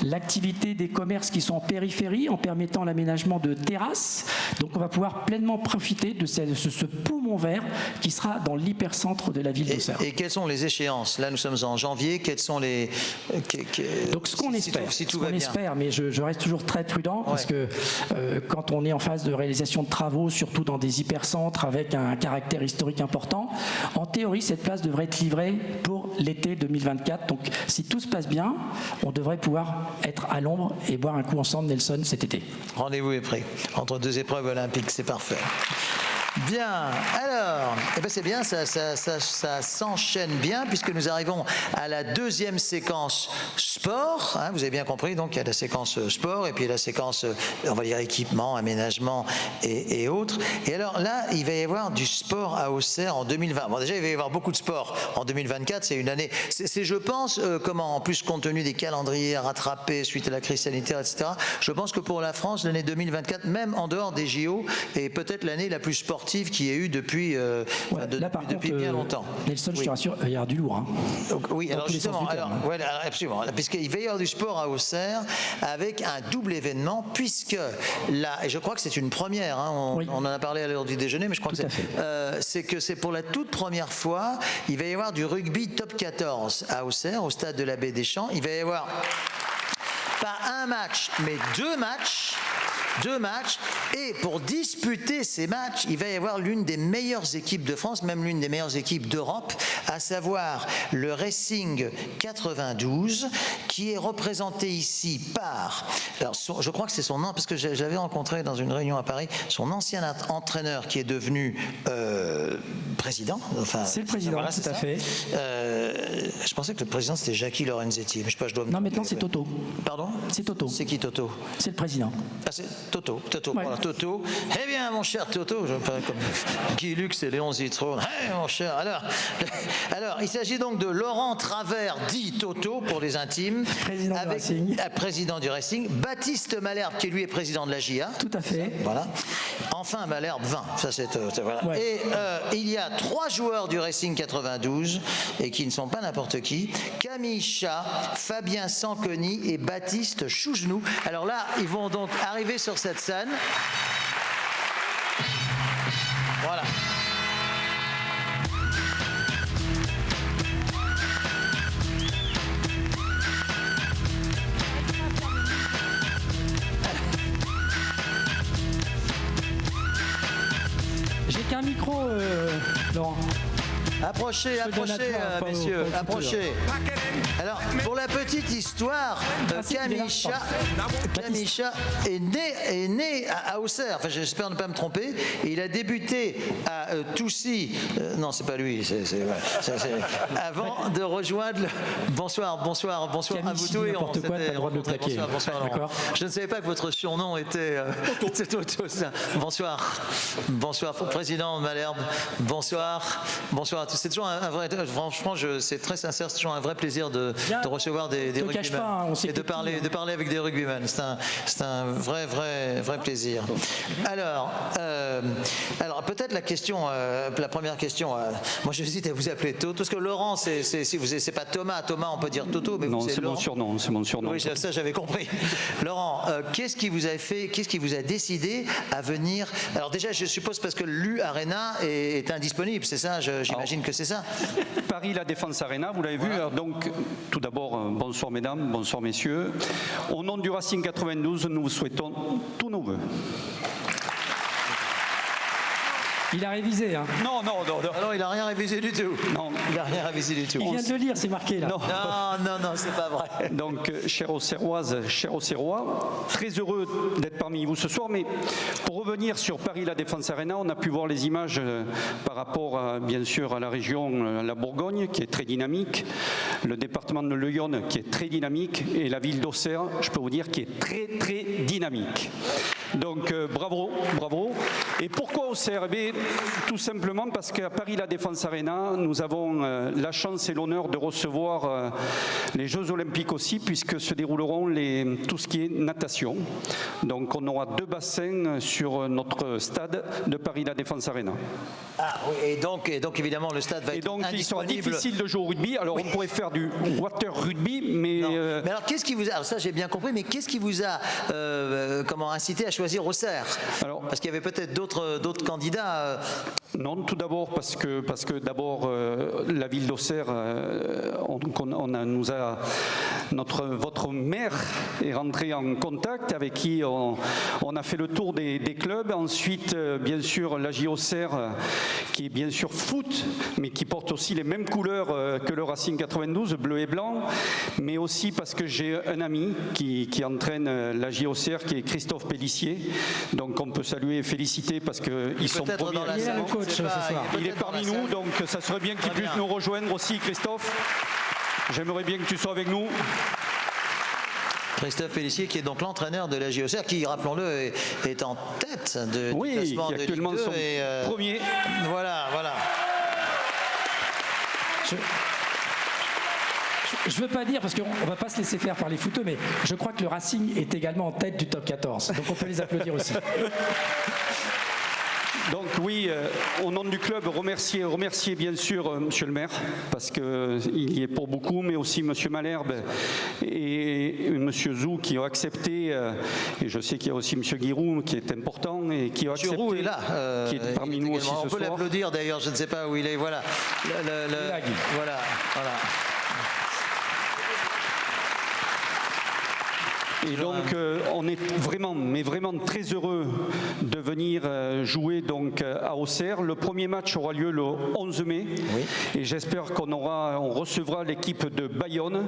l'activité des commerces qui sont en périphérie en permettant l'aménagement de terrasses. Donc on va pouvoir pleinement profiter de ce poumon vert qui sera dans l'hypercentre de la ville d'Auxerre. Et quelles sont les échéances? Là, nous sommes en janvier. Quelles sont les... Donc ce qu'on espère, mais je reste toujours très prudent, parce que quand on est en phase de réalisation de travaux, surtout dans des hypercentres avec un caractère historique important, en théorie, cette place devrait être livrée pour l'été 2024. Donc si tout se passe bien, on devrait pouvoir être à l'ombre et boire un coup ensemble, Nelson, cet été. Rendez-vous est pris. Entre deux épreuves olympiques, c'est parfait. Bien, alors, c'est bien, ça s'enchaîne bien, puisque nous arrivons à la deuxième séquence sport. Hein, vous avez bien compris, donc il y a la séquence sport et puis la séquence, on va dire, équipement, aménagement et autres. Et alors là, il va y avoir du sport à Auxerre en 2020. Bon, déjà, il va y avoir beaucoup de sport en 2024, c'est une année. C'est je pense, en plus, compte tenu des calendriers rattrapés suite à la crise sanitaire, etc., je pense que pour la France, l'année 2024, même en dehors des JO, est peut-être l'année la plus sportive qu'il y ait eu depuis bien longtemps. Nelson, je te rassure, il y aura du lourd. Hein. Oui, alors justement, absolument, puisqu'il va y avoir du sport à Auxerre avec un double événement, puisque là, et je crois que c'est une première, hein, on en a parlé à l'heure du déjeuner, mais je crois que c'est pour la toute première fois, il va y avoir du rugby top 14 à Auxerre, au stade de la Baie des Champs. Il va y avoir pas un match, mais 2 matchs. 2 matchs, et pour disputer ces matchs, il va y avoir l'une des meilleures équipes de France, même l'une des meilleures équipes d'Europe, à savoir le Racing 92, qui est représenté ici par, alors je crois que c'est son nom, parce que j'avais rencontré dans une réunion à Paris, son ancien entraîneur qui est devenu président. Enfin, c'est le président, voilà, tout à fait. Je pensais que le président c'était Jackie Lorenzetti, mais je sais pas, je dois me... Non, maintenant c'est Toto. Pardon? C'est Toto. C'est qui Toto? C'est le président. Ah, c'est Toto, ouais. Voilà, Toto. Eh bien, mon cher Toto, je parle comme Guy Lux et Léon Zitrone. Eh, mon cher. Alors, il s'agit donc de Laurent Travers, dit Toto pour les intimes, président du Racing. Président du Racing. Baptiste Malherbe, qui lui est président de la JA. Tout à fait. Voilà. Enfin, Malherbe 20. Ça, c'est voilà. Ouais. Et il y a 3 joueurs du Racing 92 et qui ne sont pas n'importe qui. Camille Chat, Fabien Sanconi et Baptiste Chougenou. Alors là, ils vont donc arriver sur cette scène. Voilà. J'ai qu'un micro, Laurent. Approchez, messieurs, approchez. Alors, pour la petite histoire, Camille Chat est né à Auxerre. Enfin, j'espère ne pas me tromper. Et il a débuté à Toussy. Non, c'est pas lui. Avant de rejoindre. Bonsoir à vous tous. N'importe quoi, t'as le droit de le plaquer. Bonsoir. D'accord. Je ne savais pas que votre surnom était Toto. Bonsoir, président Malherbe. Bonsoir à tous. C'est toujours un vrai. Franchement, c'est très sincère. C'est toujours un vrai plaisir de recevoir des rugbymen et de parler avec des rugbymen. C'est un vrai plaisir. Alors peut-être la première question. Moi, j'hésite à vous appeler Toto parce que Laurent, c'est pas Thomas. Thomas, on peut dire Toto, mais non, c'est mon surnom. Oui, ça j'avais compris. Laurent, qu'est-ce qui vous a décidé à venir? Alors déjà, je suppose parce que l'U Arena est indisponible, c'est ça? J'imagine que c'est ça. Paris La Défense Arena, vous l'avez vu. Alors, donc, tout d'abord, bonsoir mesdames, bonsoir messieurs. Au nom du Racing 92, nous vous souhaitons tous nos vœux. Il a révisé, hein? Non, il n'a rien révisé du tout. Non, il n'a rien révisé du tout. Il vient de le lire, c'est marqué là. Non, c'est pas vrai. Donc, chères Auxerroises, chers Auxerrois, très heureux d'être parmi vous ce soir. Mais pour revenir sur Paris La Défense Arena, on a pu voir les images par rapport, bien sûr, à la région, la Bourgogne, qui est très dynamique, le département de l'Yonne, qui est très dynamique, et la ville d'Auxerre, je peux vous dire, qui est très dynamique. Donc, bravo. Et pourquoi Auxerre? Eh bien, tout simplement parce qu'à Paris La Défense Arena, nous avons la chance et l'honneur de recevoir les Jeux Olympiques aussi, puisque se dérouleront tout ce qui est natation. Donc on aura 2 bassins sur notre stade de Paris La Défense Arena. Ah oui, et donc évidemment le stade va être indisponible. Il sera difficile de jouer au rugby. Alors on pourrait faire du water rugby, mais... Mais alors qu'est-ce qui vous a... Alors ça j'ai bien compris, mais qu'est-ce qui vous a incité à choisir Auxerre? Parce qu'il y avait peut-être d'autres candidats. Non, tout d'abord parce que d'abord la ville d'Auxerre, votre maire est rentré en contact avec qui on a fait le tour des clubs. Ensuite, bien sûr, la Auxerre qui est bien sûr foot, mais qui porte aussi les mêmes couleurs que le Racing 92, bleu et blanc. Mais aussi parce que j'ai un ami qui entraîne la Auxerre, qui est Christophe Pellissier. Donc on peut saluer et féliciter parce qu'ils sont premiers. Il est parmi nous, donc ça serait bien qu'il puisse nous rejoindre aussi, Christophe. J'aimerais bien que tu sois avec nous. Christophe Pellissier, qui est donc l'entraîneur de la Auxerre, qui, rappelons-le, est en tête du classement de Ligue 2 et premier. Voilà. Je ne veux pas dire, parce qu'on ne va pas se laisser faire par les footeux, mais je crois que le Racing est également en tête du top 14. Donc on peut les applaudir aussi. Donc oui, au nom du club, remercier bien sûr Monsieur le maire, parce qu'il y est pour beaucoup, mais aussi Monsieur Malherbe et Monsieur Zou qui ont accepté, et je sais qu'il y a aussi Monsieur Guiroux qui est important et qui a accepté. Roux est là, qui est parmi nous aussi ce soir. On peut l'applaudir d'ailleurs, je ne sais pas où il est, voilà. Voilà. Et donc, on est vraiment, mais vraiment très heureux de venir jouer donc à Auxerre. Le premier match aura lieu le 11 mai. Oui. Et j'espère on recevra l'équipe de Bayonne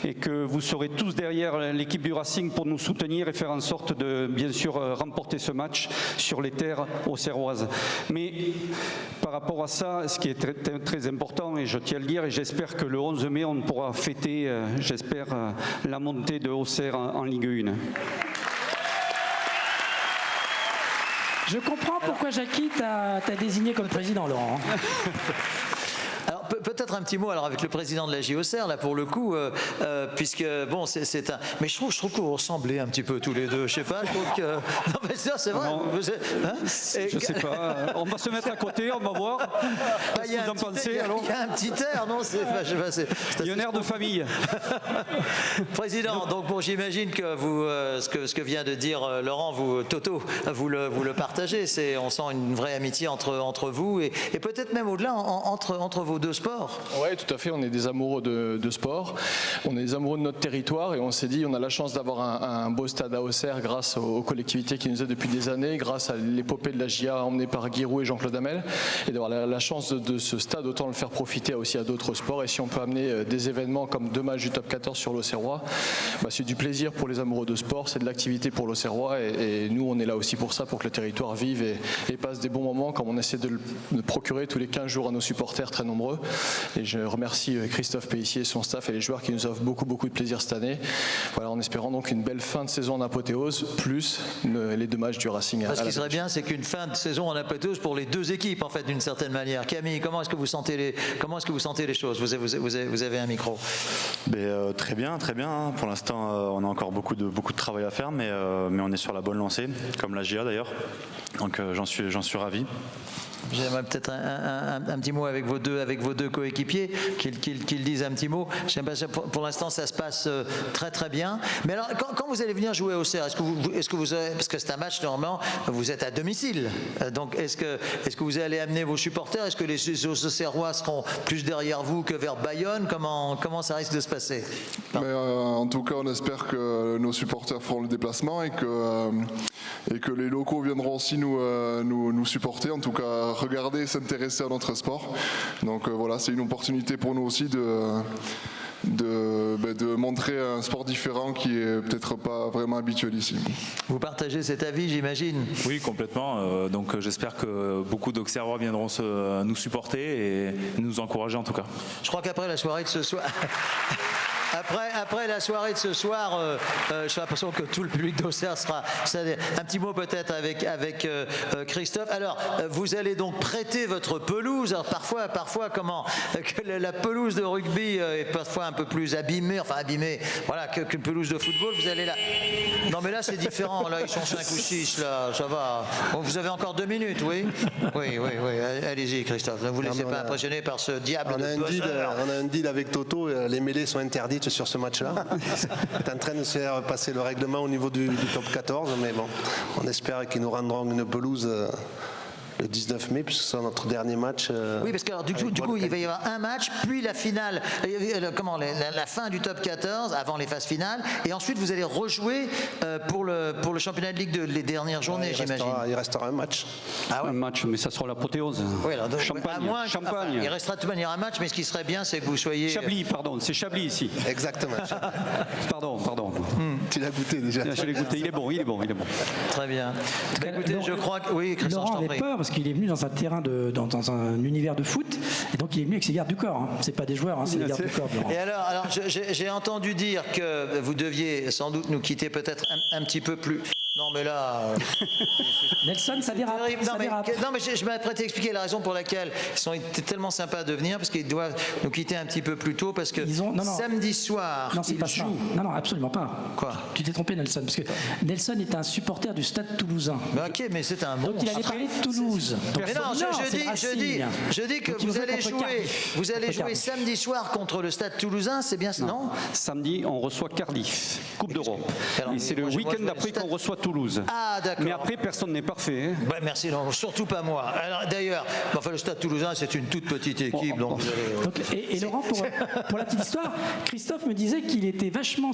et que vous serez tous derrière l'équipe du Racing pour nous soutenir et faire en sorte de, bien sûr, remporter ce match sur les terres auxerroises. Mais par rapport à ça, ce qui est très, très important, et je tiens à le dire, et j'espère que le 11 mai, on pourra fêter, j'espère, la montée de Auxerre en Ligue 1. Je comprends pourquoi Jackie t'a désigné comme président, Laurent. Alors peut-être un petit mot alors avec le président de la JOCR là pour le coup, puisque bon c'est un. Mais je trouve que vous ressemblez un petit peu tous les deux. Je sais pas. Je trouve que non mais ça c'est vrai. Je sais pas. On va se mettre à côté, on va voir. Qu'est-ce que vous en pensez alors ? Il y a un petit air, non ? Il y a un air de famille. Président. Donc bon, j'imagine que vous ce que vient de dire Laurent, Toto, vous le partagez. On sent une vraie amitié entre vous et peut-être même au-delà entre vos deux sports. Oui, tout à fait. On est des amoureux de sport. On est des amoureux de notre territoire et on s'est dit on a la chance d'avoir un beau stade à Auxerre grâce aux collectivités qui nous aident depuis des années, grâce à l'épopée de la GIA emmenée par Giroud et Jean-Claude Hamel. Et d'avoir la chance de ce stade, autant le faire profiter aussi à d'autres sports. Et si on peut amener des événements comme 2 matchs du top 14 sur l'Auxerrois, c'est du plaisir pour les amoureux de sport, c'est de l'activité pour l'Auxerrois. Et nous, on est là aussi pour ça, pour que le territoire vive et passe des bons moments, comme on essaie de le procurer tous les 15 jours à nos supporters très nombreux. Et je remercie Christophe Péissier, son staff et les joueurs qui nous offrent beaucoup de plaisir cette année. Voilà, en espérant donc une belle fin de saison en apothéose, plus les 2 matchs du Racing. Ce qui serait bien, c'est qu'une fin de saison en apothéose pour les 2 équipes, en fait, d'une certaine manière. Camille, comment est-ce que vous sentez les choses ? Vous avez un micro. Très bien. Pour l'instant, on a encore beaucoup de travail à faire, mais on est sur la bonne lancée, comme la GIA d'ailleurs. Donc j'en suis ravi. J'aimerais peut-être un petit mot avec vos deux coéquipiers, qu'ils disent un petit mot. Pour l'instant, ça se passe très très bien. Mais alors, quand vous allez venir jouer au Auxerre, est-ce que vous avez, parce que c'est un match normalement, vous êtes à domicile. Donc, est-ce que vous allez amener vos supporters ? Est-ce que les Auxerrois seront plus derrière vous que vers Bayonne ? Comment ça risque de se passer ? En tout cas, on espère que nos supporters feront le déplacement et que les locaux viendront aussi nous supporter. En tout cas, regarder et s'intéresser à notre sport. Donc voilà, c'est une opportunité pour nous aussi de montrer un sport différent qui est peut-être pas vraiment habituel ici. Vous partagez cet avis, j'imagine ? Oui, complètement. Donc j'espère que beaucoup d'Auxerrois viendront nous supporter et nous encourager en tout cas. Je crois qu'après la soirée de ce soir... Après la soirée de ce soir, j'ai l'impression que tout le public d'Auxerre sera... Un petit mot peut-être avec Christophe. Alors, vous allez donc prêter votre pelouse. Alors, parfois comment que la pelouse de rugby est parfois un peu plus abîmée, voilà, qu'une pelouse de football. Vous allez là... Non, mais là, c'est différent. Là, ils sont 5 ou 6, là, ça va. Bon, vous avez encore 2 minutes, oui ? Oui. Allez-y, Christophe. Ne vous laissez pas impressionner par ce diable de buzzeur. On a un deal avec Toto. Les mêlées sont interdites sur ce match-là. On est en train de se faire passer le règlement au niveau du top 14, mais bon, on espère qu'ils nous rendront une pelouse le 19 mai, puisque c'est notre dernier match. Oui, parce que alors, du coup, il va y avoir un match, puis la finale, la fin du top 14, avant les phases finales, et ensuite vous allez rejouer pour le championnat de Ligue 2, les dernières journées, j'imagine. Il restera un match. Ah ouais. Un match, mais ça sera l'apothéose. Oui, alors, Champagne. Enfin, il restera de toute manière un match, mais ce qui serait bien, c'est que vous soyez... Chablis, pardon, c'est Chablis ici. Exactement. Pardon. Tu l'as goûté déjà. Je l'ai goûté, il est bon. Très bien. Écoutez, je crois que... Oui, Christian, Laurent avait peur parce qu'il est venu dans un terrain dans un univers de foot, et donc il est venu avec ses gardes du corps. C'est pas des joueurs, c'est des gardes du corps. Et alors j'ai entendu dire que vous deviez sans doute nous quitter peut-être un petit peu plus. Non mais là... Nelson, ça dérape. Non mais je m'apprêtais à expliquer la raison pour laquelle ils sont tellement sympas de venir, parce qu'ils doivent nous quitter un petit peu plus tôt, parce que samedi soir, ils jouent. Non, absolument pas. Quoi ? Tu t'es trompé, Nelson, parce que Nelson est un supporter du Stade Toulousain. Ok, mais c'est un bon... Donc il allait parler de Toulouse. Mais non, je dis que vous allez jouer samedi soir contre le Stade Toulousain, c'est bien ça, non ? Samedi, on reçoit Cardiff. Coupe d'Europe. Et c'est le week-end d'après qu'on reçoit Toulouse. Ah, d'accord. Mais après, personne n'est parfait. Hein. Ouais, merci, non, surtout pas moi. Alors, d'ailleurs, le Stade Toulousain, c'est une toute petite équipe. Donc, et Laurent, pour la petite histoire, Christophe me disait qu'il était vachement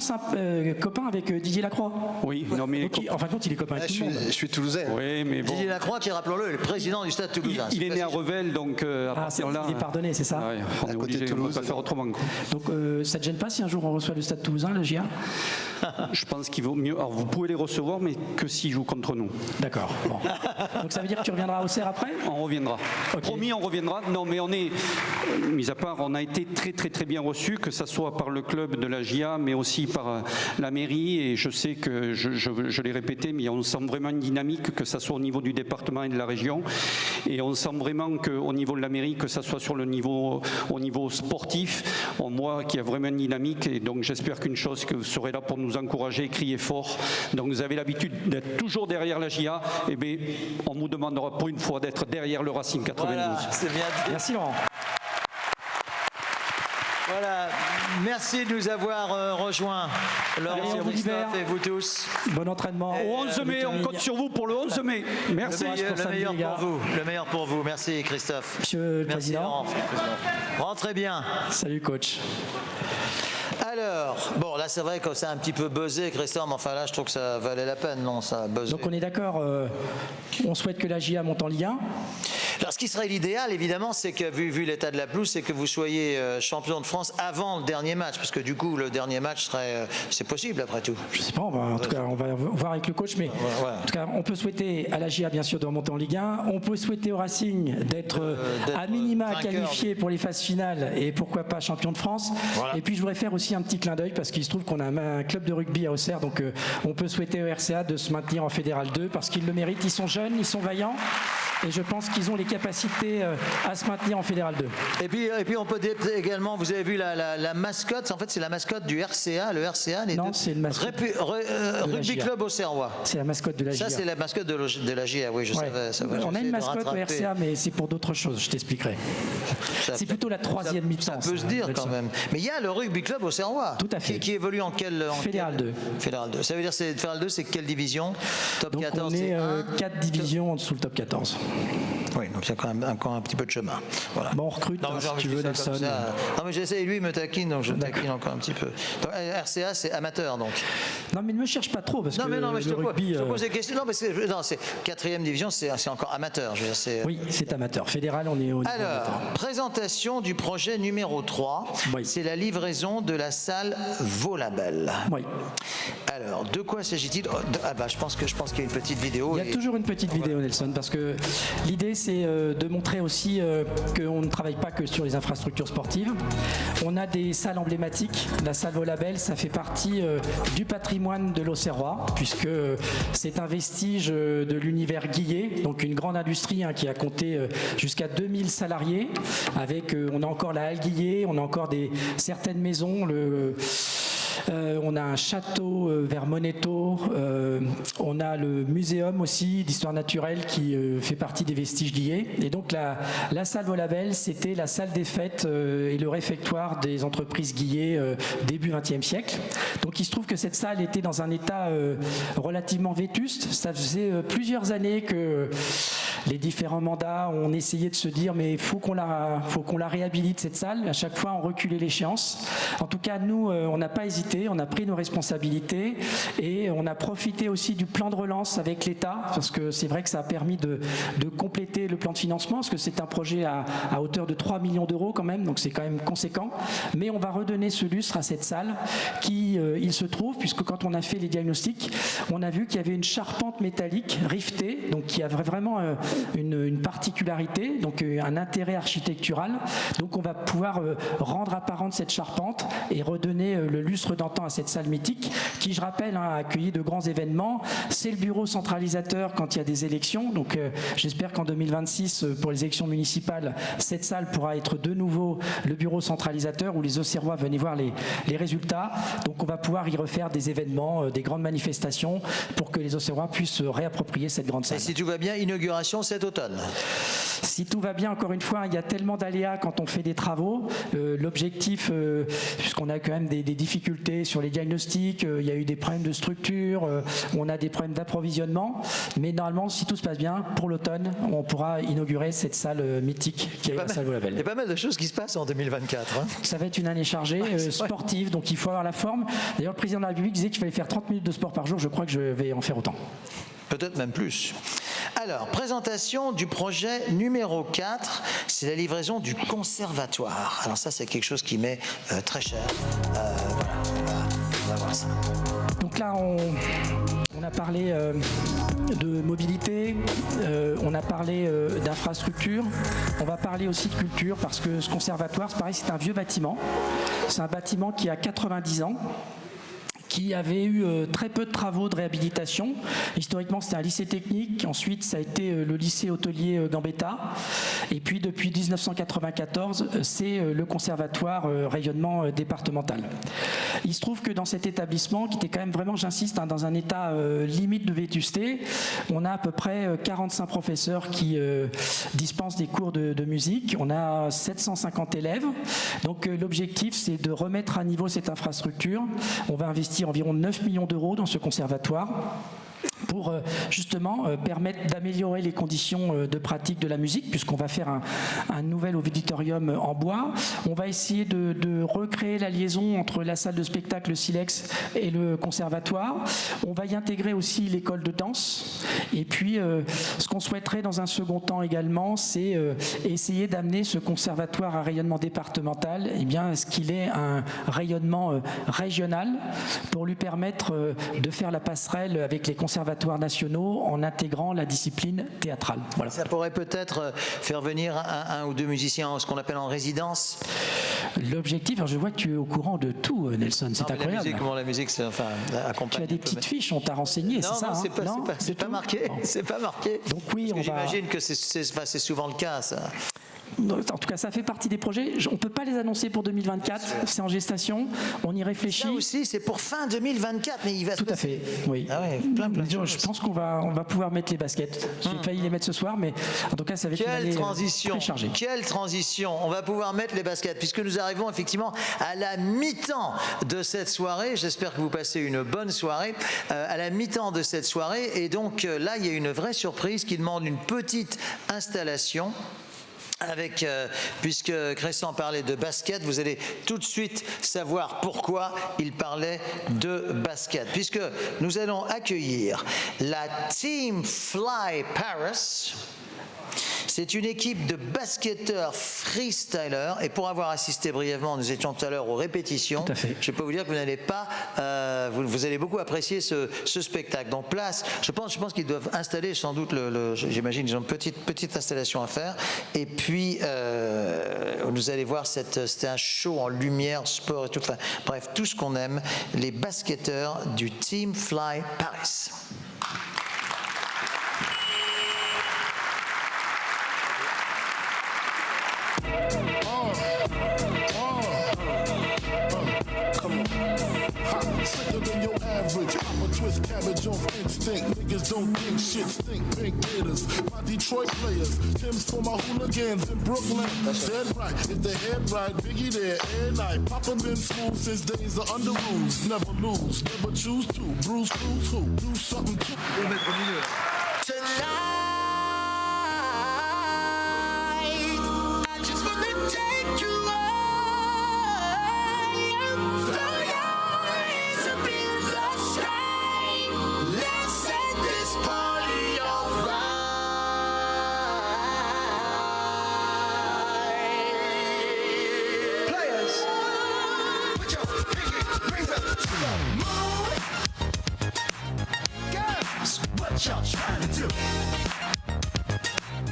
copain avec Didier Lacroix. Oui, non mais en fin de compte, il est copain avec tout le monde. Je suis toulousain. Oui, mais bon. Didier Lacroix, qui, rappelons-le, est le président du Stade Toulousain. Il est né à Revel, donc à partir là. Il est pardonné, c'est ça. Ouais, on est obligé de ne pas faire autrement. Quoi. Donc ça ne te gêne pas si un jour on reçoit le Stade Toulousain, la GIA? Je pense qu'il vaut mieux. Alors vous pouvez les recevoir, mais que s'ils jouent contre nous. D'accord. Bon. Donc ça veut dire que tu reviendras au Cerf après? On reviendra. Okay. Promis, on reviendra. Non, mais on est, mis à part, on a été très très très bien reçus, que ce soit par le club de la GIA, mais aussi par la mairie. Et je sais que je l'ai répété, mais on sent vraiment une dynamique, que ce soit au niveau du département et de la région. Et on sent vraiment qu'au niveau de la mairie, que ce soit sur le niveau, au niveau sportif, on voit qu'il y a vraiment une dynamique. Et donc j'espère qu'une chose, que vous serez là pour nous encourager, crier fort. Donc vous avez l'habitude d'être toujours derrière la GIA. Et bien, on vous demandera pour une fois d'être derrière le Racing 92. Voilà, c'est bien dit. Merci Laurent. Voilà, merci de nous avoir rejoints, Laurent, Christophe et vous tous. Bon entraînement. Au 11 mai, on compte sur vous pour le 11 mai. Merci. Le meilleur pour vous. Le meilleur pour vous. Merci Christophe. Monsieur le Président. Laurent. Rentrez bien. Salut coach. Alors, bon, là c'est vrai que ça a un petit peu buzzé, Christophe, mais enfin là je trouve que ça valait la peine, non, ça a buzzé. Donc on est d'accord, on souhaite que la GIA monte en Ligue 1. Alors ce qui serait l'idéal, évidemment, c'est que, vu l'état de la pelouse, c'est que vous soyez champion de France avant le dernier match, parce que du coup, le dernier match serait... c'est possible, après tout. Je sais pas, en tout cas, on va voir avec le coach, mais en tout cas, on peut souhaiter à la GIA, bien sûr, de remonter en Ligue 1. On peut souhaiter au Racing d'être à minima qualifié pour les phases finales et pourquoi pas champion de France. Voilà. Et puis, je voudrais faire aussi un petit clin d'œil, parce qu'il se trouve qu'on a un club de rugby à Auxerre, donc on peut souhaiter au RCA de se maintenir en Fédéral 2, parce qu'ils le méritent. Ils sont jeunes, ils sont vaillants. Et je pense qu'ils ont les capacités à se maintenir en Fédéral 2. Et puis on peut également, vous avez vu la mascotte, en fait c'est la mascotte du RCA, le RCA. Non, c'est une mascotte Rugby Club Auxerrois. C'est la mascotte de la GIA. Ça c'est la mascotte de la GIA, oui, je savais. On a une mascotte au RCA, mais c'est pour d'autres choses, je t'expliquerai. C'est plutôt la troisième mi-temps. Ça peut se dire quand même. Mais il y a le Rugby Club Auxerrois. Tout à fait. Qui évolue en quel... Fédéral 2. Fédéral 2. Ça veut dire Fédéral 2, c'est quelle division? Top donc 14, on est 4 divisions en dessous le top 14. Oui, donc il y a quand même encore un petit peu de chemin. Voilà. Bon, on recrute, si tu veux, Nelson. Non, mais j'essaie, lui, il me taquine, donc je taquine encore un petit peu. Donc, RCA, c'est amateur, donc. Non, mais ne me cherche pas trop, parce que mais je te pose des questions. Non, mais c'est 4e division, c'est encore amateur. Je veux dire, oui, c'est amateur. Fédéral, on est au niveau amateur. Présentation du projet numéro 3. Oui. C'est la livraison de la salle Volabel. Oui. Alors, de quoi s'agit-il? Je pense qu'il y a une petite vidéo. Il y a toujours une petite vidéo, Nelson, parce que l'idée, c'est de montrer aussi qu'on ne travaille pas que sur les infrastructures sportives. On a des salles emblématiques. La salle Volabel, ça fait partie du patrimoine de l'Auxerrois, puisque c'est un vestige de l'univers Guillet, donc une grande industrie qui a compté jusqu'à 2000 salariés. On a encore la halle Guillet, on a encore certaines maisons. On a un château vers Moneto, on a le muséum aussi d'histoire naturelle qui fait partie des vestiges Guillet. Et donc la salle Volabel, c'était la salle des fêtes et le réfectoire des entreprises Guillet début XXe siècle. Donc il se trouve que cette salle était dans un état relativement vétuste. Ça faisait plusieurs années que les différents mandats ont essayé de se dire mais faut qu'on la réhabilite cette salle. À chaque fois on reculait l'échéance. En tout cas nous on n'a pas hésité, on a pris nos responsabilités et on a profité aussi du plan de relance avec l'État, parce que c'est vrai que ça a permis de compléter le plan de financement, parce que c'est un projet à hauteur de 3 millions d'euros quand même, donc c'est quand même conséquent. Mais on va redonner ce lustre à cette salle qui, il se trouve, puisque quand on a fait les diagnostics, on a vu qu'il y avait une charpente métallique rivetée, donc qui avait vraiment une particularité, donc un intérêt architectural. Donc on va pouvoir rendre apparente cette charpente et redonner le lustre d'antan à cette salle mythique qui, je rappelle, a accueilli de grands événements. C'est le bureau centralisateur quand il y a des élections. Donc j'espère qu'en 2026, pour les élections municipales, cette salle pourra être de nouveau le bureau centralisateur où les Auxerrois venaient voir les résultats. Donc on va pouvoir y refaire des événements, des grandes manifestations pour que les Auxerrois puissent réapproprier cette grande salle. Et si tout va bien, inauguration cet automne. Si tout va bien, encore une fois, il y a tellement d'aléas quand on fait des travaux. L'objectif, puisqu'on a quand même des difficultés sur les diagnostics, il y a eu des problèmes de structure, on a des problèmes d'approvisionnement, mais normalement, si tout se passe bien, pour l'automne, on pourra inaugurer cette salle mythique qui est la salle Vaulabelle. Il y a pas mal de choses qui se passent en 2024. Hein. Ça va être une année chargée, sportive, donc il faut avoir la forme. D'ailleurs, le président de la République disait qu'il fallait faire 30 minutes de sport par jour, je crois que je vais en faire autant. Peut-être même plus. Alors, présentation du projet numéro 4, c'est la livraison du conservatoire. Alors ça, c'est quelque chose qui m'est très cher. Voilà, on va voir ça. Donc là, on a parlé de mobilité, on a parlé d'infrastructure, on va parler aussi de culture, parce que ce conservatoire, c'est pareil, c'est un vieux bâtiment. C'est un bâtiment qui a 90 ans. Qui avait eu très peu de travaux de réhabilitation. Historiquement, c'était un lycée technique. Ensuite, ça a été le lycée hôtelier Gambetta. Et puis, depuis 1994, c'est le conservatoire rayonnement départemental. Il se trouve que dans cet établissement, qui était quand même vraiment, j'insiste, dans un état limite de vétusté, on a à peu près 45 professeurs qui dispensent des cours de musique. On a 750 élèves. Donc, l'objectif, c'est de remettre à niveau cette infrastructure. On va investir environ 9 millions d'euros dans ce conservatoire pour justement permettre d'améliorer les conditions de pratique de la musique, puisqu'on va faire un nouvel auditorium en bois. On va essayer de recréer la liaison entre la salle de spectacle, le Silex, et le conservatoire. On va y intégrer aussi l'école de danse. Et puis, ce qu'on souhaiterait dans un second temps également, c'est essayer d'amener ce conservatoire à rayonnement départemental, eh bien, ce qu'il ait un rayonnement régional, pour lui permettre de faire la passerelle avec les conservatoires nationaux en intégrant la discipline théâtrale. Voilà. Ça pourrait peut-être faire venir un ou deux musiciens, ce qu'on appelle en résidence. L'objectif, alors je vois que tu es au courant de tout, Nelson, c'est incroyable. La musique, c'est enfin accompagné. Tu as des petites fiches, on t'a renseigné, c'est ça? Non, c'est pas marqué. C'est pas marqué. Donc oui, j'imagine que c'est souvent le cas, ça. En tout cas, ça fait partie des projets. On ne peut pas les annoncer pour 2024. C'est en gestation. On y réfléchit. Ça aussi, c'est pour fin 2024. Mais il va tout à fait. Oui. Ah ouais, plein de choses. Je pense qu'on va pouvoir mettre les baskets. J'ai failli les mettre ce soir, mais en tout cas, ça va être une année très chargée. Quelle transition. On va pouvoir mettre les baskets, puisque nous arrivons effectivement à la mi-temps de cette soirée. J'espère que vous passez une bonne soirée. À la mi-temps de cette soirée. Et donc là, il y a une vraie surprise qui demande une petite installation. Avec, puisque Cressan parlait de basket, vous allez tout de suite savoir pourquoi il parlait de basket. Puisque nous allons accueillir la Team Fly Paris. C'est une équipe de basketteurs freestylers, et pour avoir assisté brièvement, nous étions tout à l'heure aux répétitions. Tout à fait. Je peux vous dire que vous n'allez pas, vous allez beaucoup apprécier ce spectacle. Donc place, je pense qu'ils doivent installer sans doute j'imagine ils ont une petite installation à faire. Et puis vous allez voir c'était un show en lumière, sport et tout. Enfin, bref, tout ce qu'on aime. Les basketteurs du Team Fly Paris. Sicker than your average. I'm a twist cabbage off instinct. Niggas don't think shit stink. Pink gators, my Detroit players. Tim's for my hooligans in Brooklyn. Dead right, if the head right, Biggie there, air night. Papa been smooth since days of under rules. Never lose, never choose to. Bruce Cruz who? Do something to. Tonight, I just wanna take you away. Y'all trying to do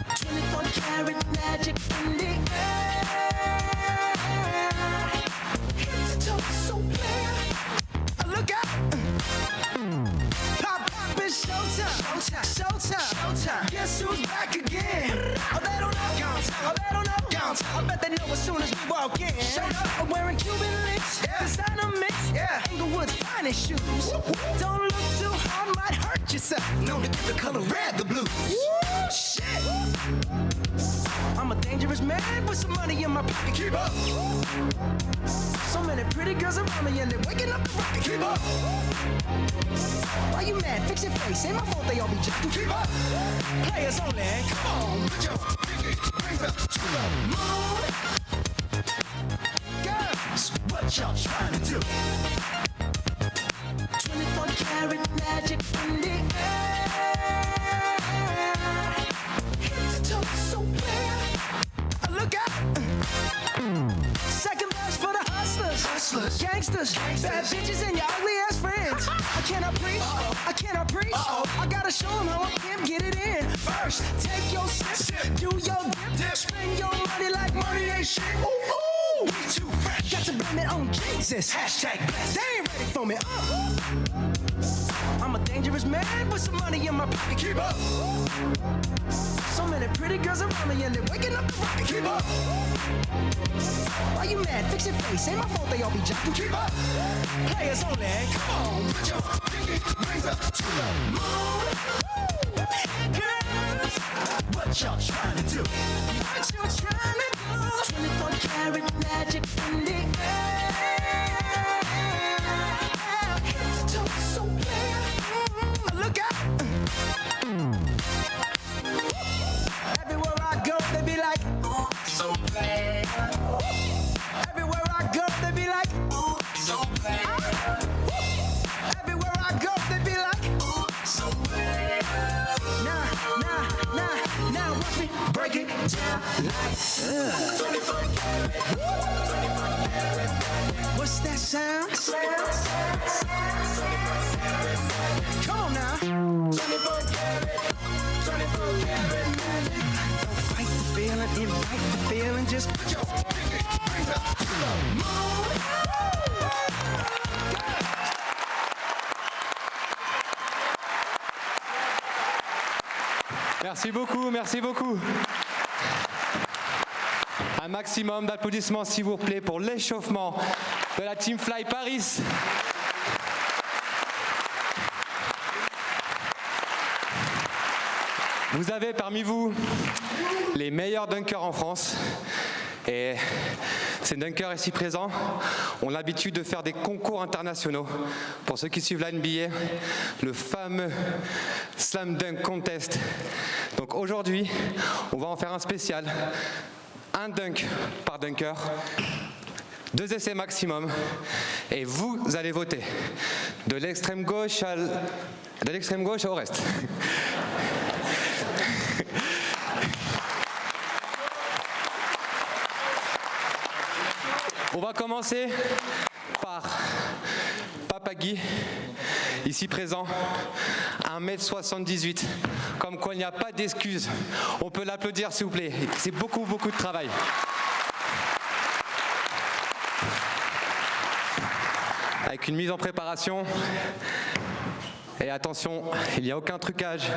24 karat magic in the air. Head to toe so clear. Look out! Pop, pop, it's showtime. Showtime, showtime, showtime. Guess who's back again? Oh, they don't know. Oh, they don't know. I bet they know as soon as we walk in. Showed up, I'm wearing Cuban links. Designer mix. Inglewood's finest shoes. Don't look too hard, might hurt yourself. Known to get the color red, the blue. Woo, shit. man with some money in my pocket. Keep up. So many pretty girls around me and they're waking up the rocket. Keep up. Why you mad? Fix your face. Ain't my fault they all be jacking. Keep up. Players only. Come on, put your pinky rings up to the moon. Girls, what y'all trying to do? 24 karat magic in the air. Head to toe so clear. Look out. Second verse for the hustlers, gangsters, bad bitches and your ugly ass friends. I cannot preach, I cannot preach. I gotta show them how I can get it in. First, take your sip, do your dip, spend your money like money ain't shit. Ooh, ooh, we too fresh. Got to blame it on Jesus. Hashtag blessed. They ain't ready for me. I'm a dangerous man with some money in my pocket. Keep up. So many pretty girls around me and they're waking up the rocket. Keep up. Why you mad? Fix your face. Ain't my fault they all be jacking. Keep up. Players only. Come on, put your pinky rings up to the moon. Girls, what y'all trying to do? What you trying to do? 24 karat magic in the air. Head to toe so clear. Look out. Everywhere I go, they be like, oh, so bad. Everywhere I go, they be like, oh, so bad. Everywhere I go, they be like, oh, so bad. Now, watch me break it down like 24 karat. What's that sound? Come on now. 24 karat. 24 karat magic. Don't fight the feeling, invite the feeling. Just put your pinky rings up to the moon. Merci beaucoup, merci beaucoup. Un maximum d'applaudissements s'il vous plaît pour l'échauffement de la Team Fly Paris. Vous avez parmi vous les meilleurs dunkers en France. Et ces dunkers ici présents ont l'habitude de faire des concours internationaux. Pour ceux qui suivent la NBA, le fameux Slam Dunk Contest. Donc aujourd'hui, on va en faire un spécial. Un dunk par dunker, 2 essais maximum, et vous allez voter de l'extrême gauche au reste. On va commencer par Papa Guy, ici présent, 1m78. Comme quoi il n'y a pas d'excuse. On peut l'applaudir s'il vous plaît. C'est beaucoup de travail. Avec une mise en préparation. Et attention, il n'y a aucun trucage.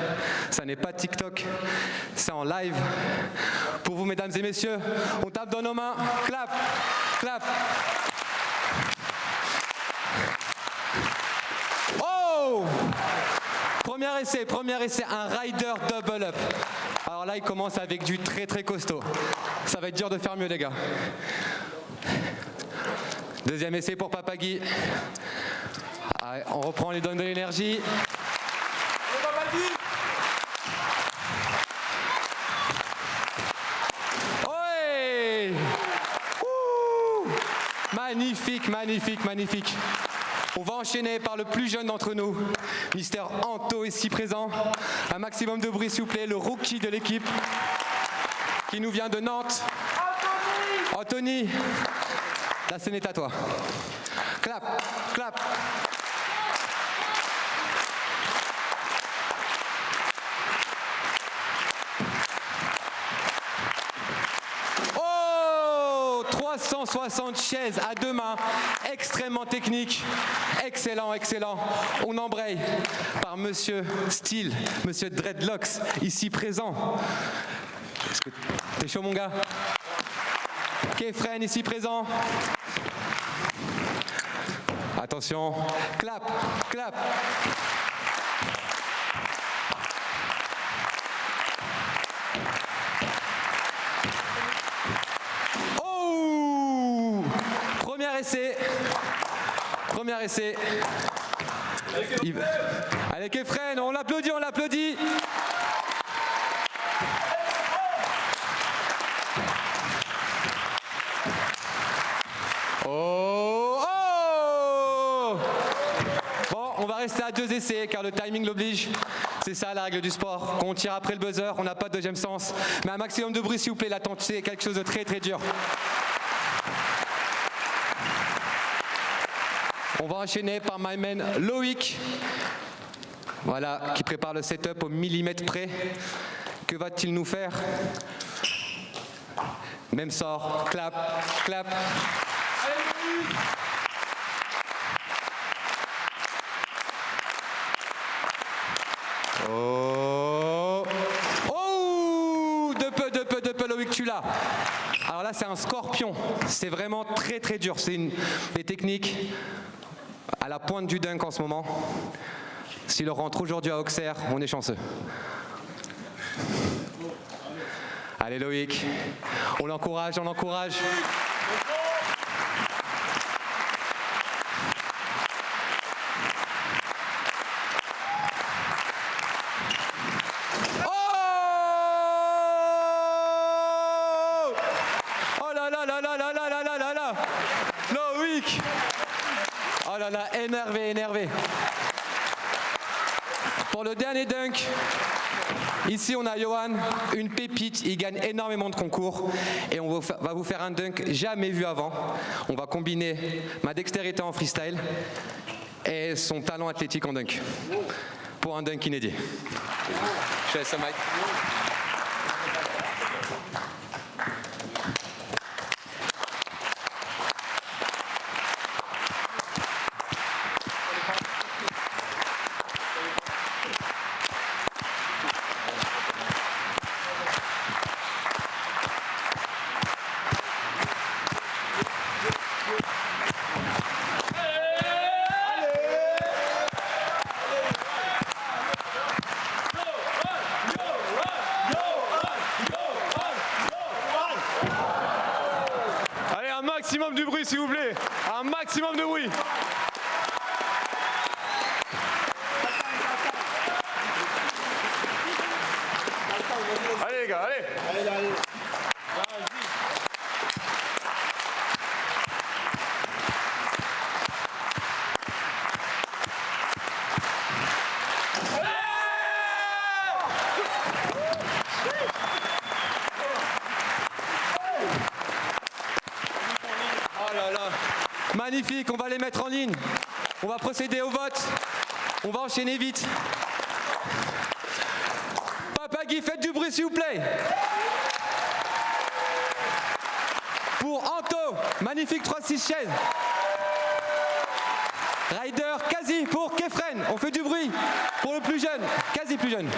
Ça n'est pas TikTok. C'est en live. Pour vous, mesdames et messieurs, on tape dans nos mains. Clap, clap. Oh! Premier essai, un rider double up. Alors là, il commence avec du très costaud. Ça va être dur de faire mieux, les gars. Deuxième essai pour Papa Guy. Allez, on reprend, on lui donne de l'énergie. Ouais! Magnifique, magnifique, magnifique. On va enchaîner par le plus jeune d'entre nous, Mister Anto ici présent. Un maximum de bruit s'il vous plaît, le rookie de l'équipe qui nous vient de Nantes. Anthony, la scène est à toi. Clap, clap. Oh, 360 chaises à 2 mains, extrêmement technique, excellent, excellent. On embraye par Monsieur Steele, Monsieur Dreadlocks, ici présent. Est-ce que t'es chaud mon gars? Kefren ici présent. Attention, clap, clap. essai. Premier essai. Avec Kefren, on l'applaudit, on l'applaudit. Oh, oh! Bon, on va rester à 2 essais car le timing l'oblige. C'est ça la règle du sport. Quand on tire après le buzzer, on n'a pas de deuxième sens. Mais un maximum de bruit s'il vous plaît, l'attente c'est quelque chose de très très dur. On va enchaîner par my man Loïc. Voilà, qui prépare le setup au millimètre près. Que va-t-il nous faire? Même sort, clap, clap. Oh, oh, de peu, Loïc, tu l'as. Alors là, c'est un scorpion. C'est vraiment très très dur. C'est des techniques à la pointe du dunk en ce moment. S'il rentre aujourd'hui à Auxerre, on est chanceux. Allez Loïc, on l'encourage, on l'encourage. Loïc! Oh là là, énervé. Pour le dernier dunk, ici on a Johan, une pépite, il gagne énormément de concours et on va vous faire un dunk jamais vu avant. On va combiner ma dextérité en freestyle et son talent athlétique en dunk. Pour un dunk inédit. Je laisse ça, Mike. maximum de bruit, s'il vous plaît. Un maximum de bruit. Allez les gars, allez. Allez. Magnifique, on va les mettre en ligne. On va procéder au vote. On va enchaîner vite. Papa Guy, faites du bruit s'il vous plaît. Pour Anto, magnifique 3-6 chaises. Ryder, quasi pour Kefren. On fait du bruit pour le plus jeune, quasi plus jeune.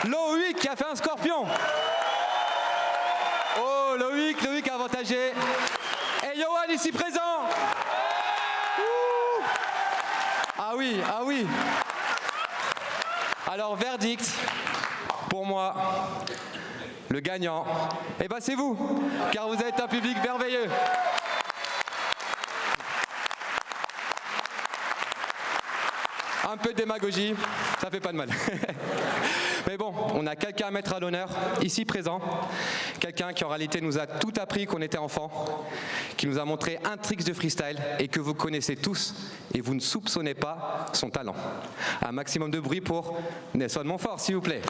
Loïc qui a fait un scorpion. Oh, Loïc avantagé. Et Johan ici présent. Ah oui. Alors, verdict, pour moi, le gagnant, eh ben c'est vous, car vous êtes un public merveilleux. Un peu de démagogie, ça fait pas de mal. Mais bon, on a quelqu'un à mettre à l'honneur, ici présent. Quelqu'un qui en réalité nous a tout appris qu'on était enfant, qui nous a montré un trick de freestyle et que vous connaissez tous et vous ne soupçonnez pas son talent. Un maximum de bruit pour Nelson Montfort, s'il vous plaît.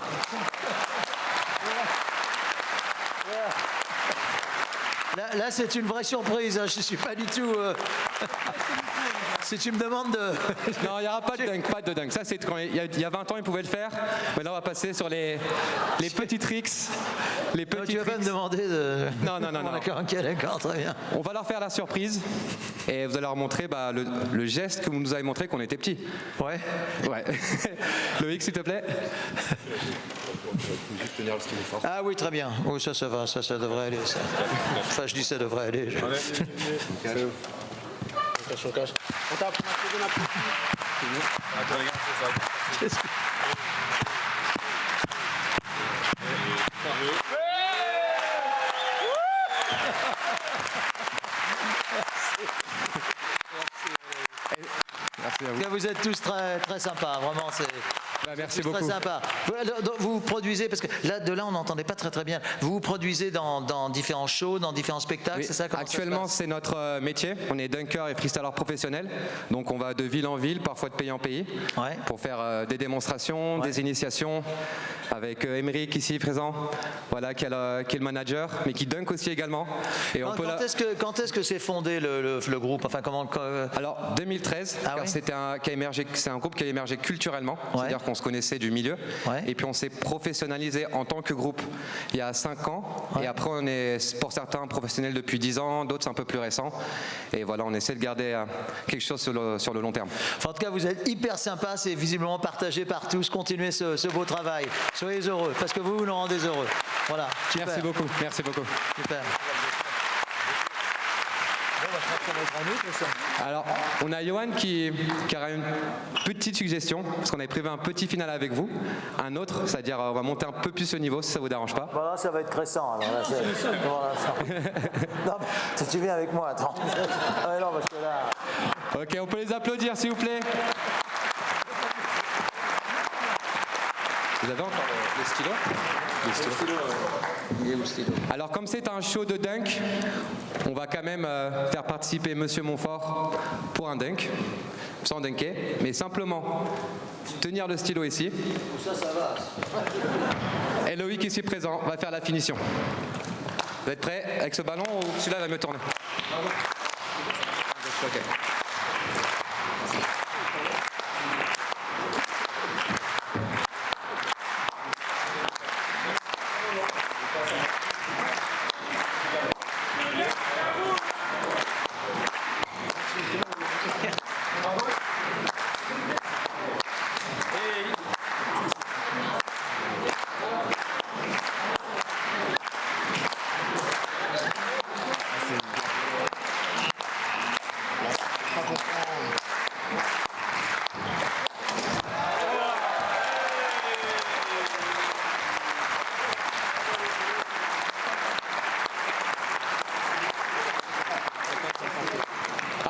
Là c'est une vraie surprise, hein. Je ne suis pas du tout... Si tu me demandes de... Non, il n'y aura pas de dunk, Ça, c'est quand il y a 20 ans, ils pouvaient le faire. Maintenant, on va passer sur les petits tricks. Tu vas pas me demander de... Non. D'accord, ok, d'accord, très bien. On va leur faire la surprise et vous allez leur montrer le geste que vous nous avez montré qu'on était petits. Ouais. Loïc, s'il te plaît. Ah oui, très bien. Oh, ça va, ça devrait aller. Ça. Enfin, je dis ça devrait aller. On cache. On tape, on a pris. vous. Vous êtes tous très, très sympas, vraiment, c'est... Merci beaucoup. Très sympa. Vous vous produisez, parce que là, on n'entendait pas très très bien. Vous vous produisez dans différents shows, dans différents spectacles, c'est ça? Actuellement, c'est notre métier. On est dunker et freestyler professionnel. Donc, on va de ville en ville, parfois de pays en pays, pour faire des démonstrations, des initiations. Avec Émeric ici présent, voilà, qui est le manager, mais qui dunk aussi également. Et quand est-ce que s'est fondé le groupe? Enfin, Alors, 2013, car c'est un groupe qui a émergé culturellement. C'est-à-dire qu'on se connaissait du milieu, et puis on s'est professionnalisé en tant que groupe il y a 5 ans, et après on est pour certains professionnels depuis 10 ans, d'autres c'est un peu plus récent, et voilà, on essaie de garder quelque chose sur le long terme. Enfin, en tout cas, vous êtes hyper sympa, c'est visiblement partagé par tous. Continuez ce beau travail, soyez heureux, parce que vous nous rendez heureux. Voilà, super. Merci beaucoup. Super. Alors, on a Johan qui aura une petite suggestion, parce qu'on avait prévu un petit final avec vous. Un autre, c'est-à-dire on va monter un peu plus au niveau, si ça vous dérange pas. Voilà, ça va être Crescent. Alors là, non, tu viens avec moi, attends. Ah, non, parce que là... Ok, on peut les applaudir, s'il vous plaît. Vous avez encore les stylos? Il est où le stylo? Alors, comme c'est un show de dunk, on va quand même faire participer Monsieur Montfort pour un dunk, sans dunker, mais simplement tenir le stylo ici. Ça va. Et Loïc ici présent va faire la finition. Vous êtes prêts avec ce ballon ou celui-là va me tourner? Ok.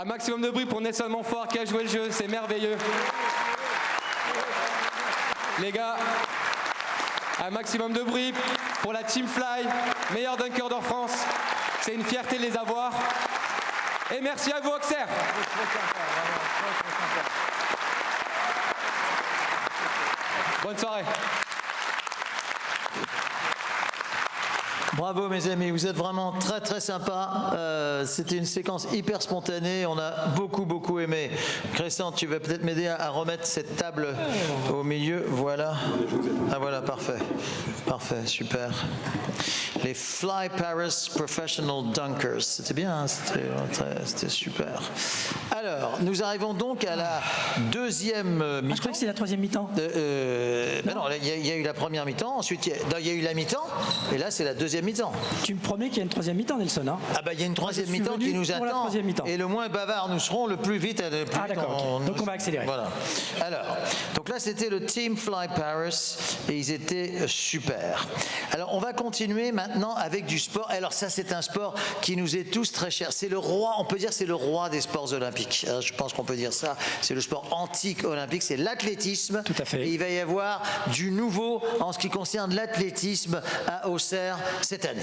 Un maximum de bruit pour Nelson Montfort qui a joué le jeu, c'est merveilleux. Les gars, un maximum de bruit pour la Team Fly, meilleur dunker de France. C'est une fierté de les avoir. Et merci à vous, Auxerre. Bonne soirée. Bravo mes amis, vous êtes vraiment très très sympas. C'était une séquence hyper spontanée, on a beaucoup aimé. Crescent, tu vas peut-être m'aider à remettre cette table au milieu. Voilà. Ah voilà, parfait. Parfait, super. Les Fly Paris Professional Dunkers. C'était bien, hein, c'était super. Alors, nous arrivons donc à la deuxième mi-temps. Je crois que c'est la troisième mi-temps. Non, il y a eu la première mi-temps, ensuite il y a eu la mi-temps, et là c'est la deuxième mi-temps. Tu me promets qu'il y a une troisième mi-temps, Nelson, hein? Ah bah il y a une troisième mi-temps qui nous attend, et le moins bavard nous serons, le plus vite. Ah d'accord, donc on va accélérer. Voilà. Alors, donc là c'était le Team Fly Paris, et ils étaient super. Alors on va continuer maintenant avec du sport. Alors ça c'est un sport qui nous est tous très cher. C'est le roi, on peut dire c'est le roi des sports olympiques. Alors, je pense qu'on peut dire ça. C'est le sport antique olympique, c'est l'athlétisme. Tout à fait. Et il va y avoir du nouveau en ce qui concerne l'athlétisme à Auxerre cette année.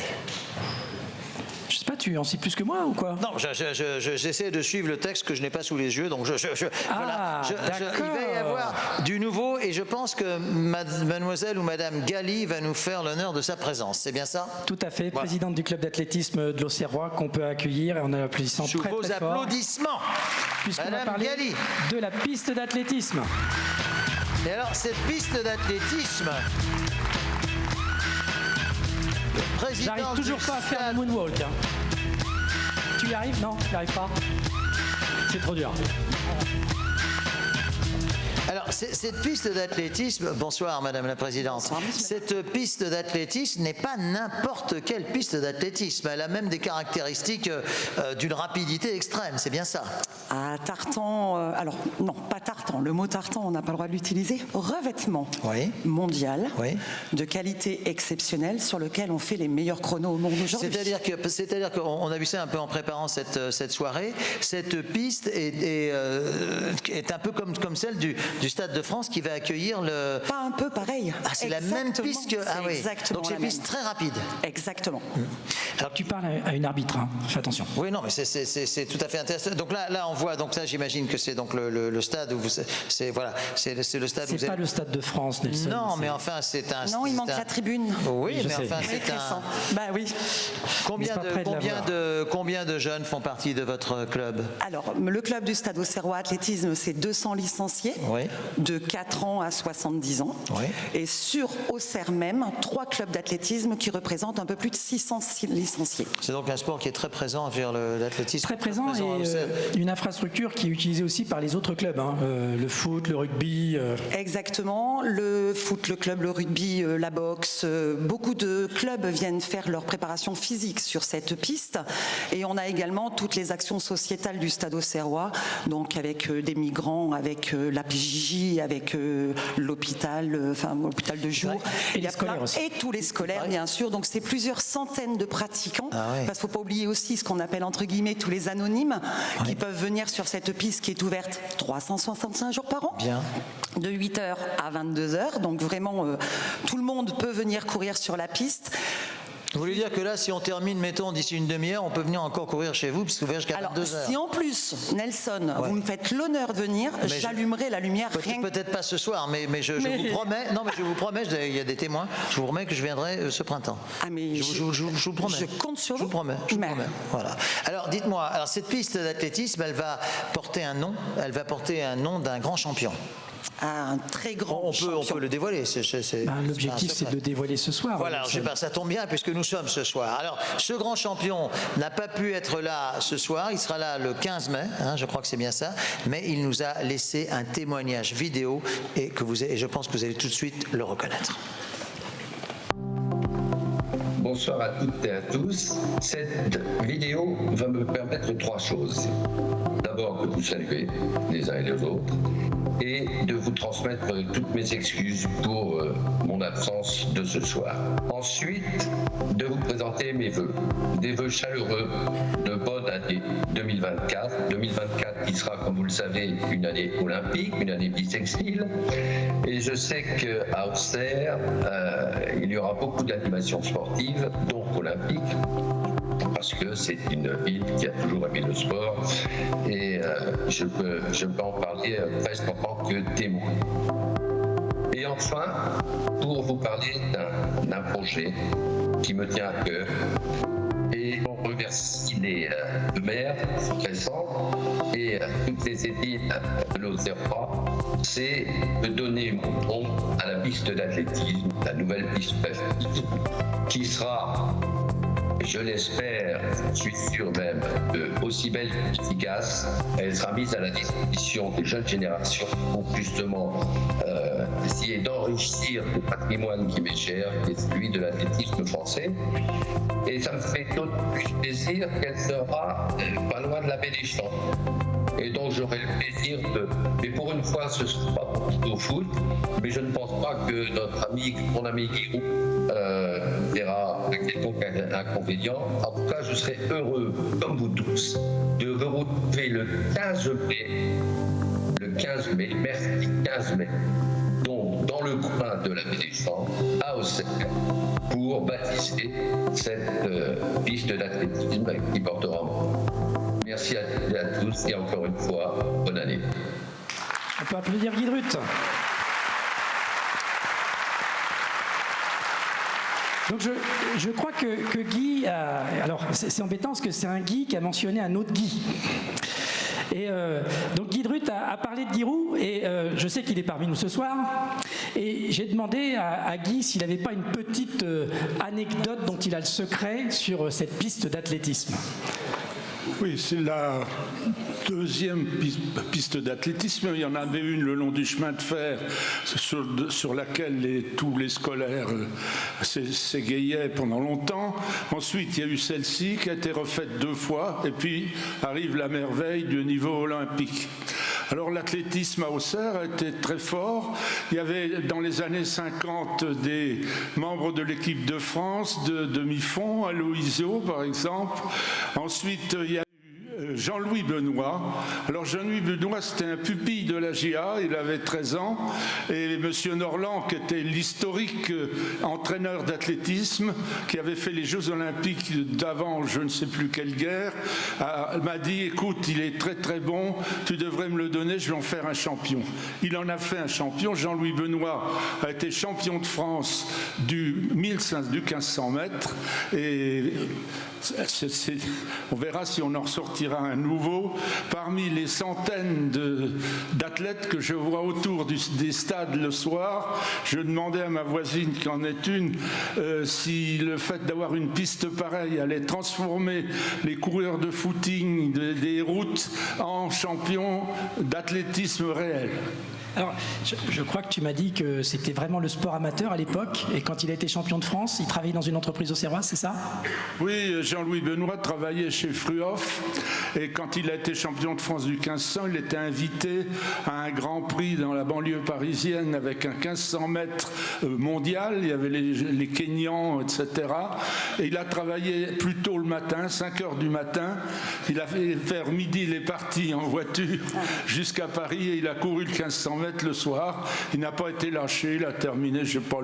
Je sais pas, tu en sais plus que moi ou quoi? Non, j'essaie de suivre le texte que je n'ai pas sous les yeux, donc voilà. Il va y avoir du nouveau et je pense que mademoiselle ou madame Galli va nous faire l'honneur de sa présence, c'est bien ça? Tout à fait, présidente du club d'athlétisme de l'Auxerrois qu'on peut accueillir et on a l'applaudissement sous très vos très fort. Applaudissements, puisqu'on va madame parler Galli de la piste d'athlétisme. Et alors cette piste d'athlétisme, j'arrive toujours pas à faire le moonwalk. Hein. Tu y arrives? Non, tu n'y arrives pas. C'est trop dur. Alors, cette piste d'athlétisme, bonsoir Madame la Présidente, cette piste d'athlétisme n'est pas n'importe quelle piste d'athlétisme, elle a même des caractéristiques d'une rapidité extrême, c'est bien ça? À tartan, alors non, pas tartan, le mot tartan on n'a pas le droit de l'utiliser, revêtement mondial de qualité exceptionnelle sur lequel on fait les meilleurs chronos au monde aujourd'hui. C'est-à-dire qu'on a vu ça un peu en préparant cette soirée, cette piste est un peu comme celle du Stade de France qui va accueillir le... Pas un peu pareil. Ah, c'est la même piste que... Ah oui, exactement. donc c'est une piste très rapide. Exactement. Alors tu parles à une arbitre, hein. Fais attention. Oui, non, mais c'est tout à fait intéressant. Donc là on voit, donc là j'imagine que c'est donc le stade où vous... C'est le stade où vous... C'est pas le Stade de France, Nelson. Non, mais enfin c'est un... Non, il manque la tribune. Oui, mais enfin c'est un... Bah oui. Combien de jeunes font partie de votre club? Alors, le club du Stade Auxerrois Athlétisme, c'est 200 licenciés de 4 ans à 70 ans. Et sur Auxerre même, 3 clubs d'athlétisme qui représentent un peu plus de 600 licenciés. C'est donc un sport qui est très présent vers l'athlétisme. Très présent et une infrastructure qui est utilisée aussi par les autres clubs, hein. Le foot, le rugby. Exactement, le foot, le club, le rugby, la boxe. Beaucoup de clubs viennent faire leur préparation physique sur cette piste. Et on a également toutes les actions sociétales du Stade Auxerrois, donc avec des migrants, avec la PJJ, avec l'hôpital, l'hôpital de jour. Et les scolaires aussi. Et tous les scolaires, bien sûr. Donc c'est plusieurs centaines de pratiquants. Parce qu'il ne faut pas oublier aussi ce qu'on appelle entre guillemets tous les anonymes qui peuvent venir sur cette piste qui est ouverte 365 jours par an. Bien. De 8h à 22h. Donc vraiment, tout le monde peut venir courir sur la piste. Vous voulez dire que là, si on termine, mettons, d'ici une demi-heure, on peut venir encore courir chez vous, parce que vous verrez jusqu'à 22h. Si en plus, Nelson, vous me faites l'honneur de venir, j'allumerai la lumière. Peut-être pas ce soir, mais je vous promets, non mais je vous promets, il y a des témoins, je vous promets que je viendrai ce printemps. Ah mais je vous promets. Je compte sur vous. Je vous promets. Voilà. Alors dites-moi, cette piste d'athlétisme, elle va porter un nom d'un grand champion. Un très grand champion. On peut le dévoiler. L'objectif, c'est de le dévoiler ce soir. Voilà, ça tombe bien puisque nous sommes ce soir. Alors, ce grand champion n'a pas pu être là ce soir. Il sera là le 15 mai, je crois que c'est bien ça. Mais il nous a laissé un témoignage vidéo et je pense que vous allez tout de suite le reconnaître. Bonsoir à toutes et à tous. Cette vidéo va me permettre 3 choses. D'abord, de vous saluer les uns et les autres et de vous transmettre toutes mes excuses pour mon absence de ce soir. Ensuite, de vous présenter mes vœux, des vœux chaleureux de bonne année 2024. 2024 qui sera, comme vous le savez, une année olympique, une année bissextile. Et je sais qu'à Auxerre, il y aura beaucoup d'animations sportives, donc olympiques, parce que c'est une ville qui a toujours aimé le sport et je peux en parler presque en tant que témoin. Et enfin, pour vous parler d'un projet qui me tient à cœur, et on remercie les maires récents et toutes les équipes de l'Auxerrois, c'est de donner mon nom à la piste d'athlétisme, la nouvelle piste d'athlétisme, qui sera, je l'espère, je suis sûr même, aussi belle qu'efficace. Elle sera mise à la disposition des jeunes générations pour justement essayer d'enrichir le patrimoine qui m'est cher, qui est celui de l'athlétisme français. Et ça me fait d'autant plus plaisir qu'elle sera pas loin de la Baie des Champs. Et donc j'aurai le plaisir mais pour une fois ce ne sera pas au foot, mais je ne pense pas que mon ami Guirou verra quelconque inconvénient. En tout cas, je serai heureux, comme vous tous, de vous retrouver le 15 mai, mercredi 15 mai, donc dans le coin de la Baie des Champs, à Auxerre, pour baptiser cette piste d'athlétisme qui portera mon nom. Merci à tous et encore une fois, bonne année. On peut applaudir Guy Drut. Donc je crois que Guy a... Alors c'est embêtant parce que c'est un Guy qui a mentionné un autre Guy. Et donc Guy Drut a parlé de Giroud et je sais qu'il est parmi nous ce soir. Et j'ai demandé à Guy s'il n'avait pas une petite anecdote dont il a le secret sur cette piste d'athlétisme. Oui, c'est la deuxième piste d'athlétisme. Il y en avait une le long du chemin de fer sur laquelle tous les scolaires s'égayaient pendant longtemps. Ensuite, il y a eu celle-ci qui a été refaite 2 fois. Et puis arrive la merveille du niveau olympique. Alors l'athlétisme à Auxerre a été très fort. Il y avait dans les années 50 des membres de l'équipe de France de demi-fond, Aloisio par exemple. Ensuite, il y a Jean-Louis Benoît. Alors Jean-Louis Benoît, c'était un pupille de la GIA, il avait 13 ans, et M. Norland, qui était l'historique entraîneur d'athlétisme, qui avait fait les Jeux Olympiques d'avant je ne sais plus quelle guerre, m'a dit, écoute, il est très très bon, tu devrais me le donner, je vais en faire un champion. Il en a fait un champion. Jean-Louis Benoît a été champion de France du 1500 mètres, et on verra si on en ressortira un nouveau. Parmi les centaines d'athlètes que je vois autour des stades le soir, je demandais à ma voisine qui en est une si le fait d'avoir une piste pareille allait transformer les coureurs de footing des routes en champions d'athlétisme réel. Alors, je crois que tu m'as dit que c'était vraiment le sport amateur à l'époque, et quand il a été champion de France, il travaillait dans une entreprise auxerroise, c'est ça? Oui, Jean-Louis Benoît travaillait chez Fruhoff, et quand il a été champion de France du 1500, il était invité à un grand prix dans la banlieue parisienne avec un 1500 mètres mondial, il y avait les Kenyans, etc. Et il a travaillé plus tôt le matin, 5 heures du matin, il a fait vers midi, il est parti en voiture jusqu'à Paris, et il a couru le 1500 mètres le soir. Il n'a pas été lâché, il a terminé, je ne sais pas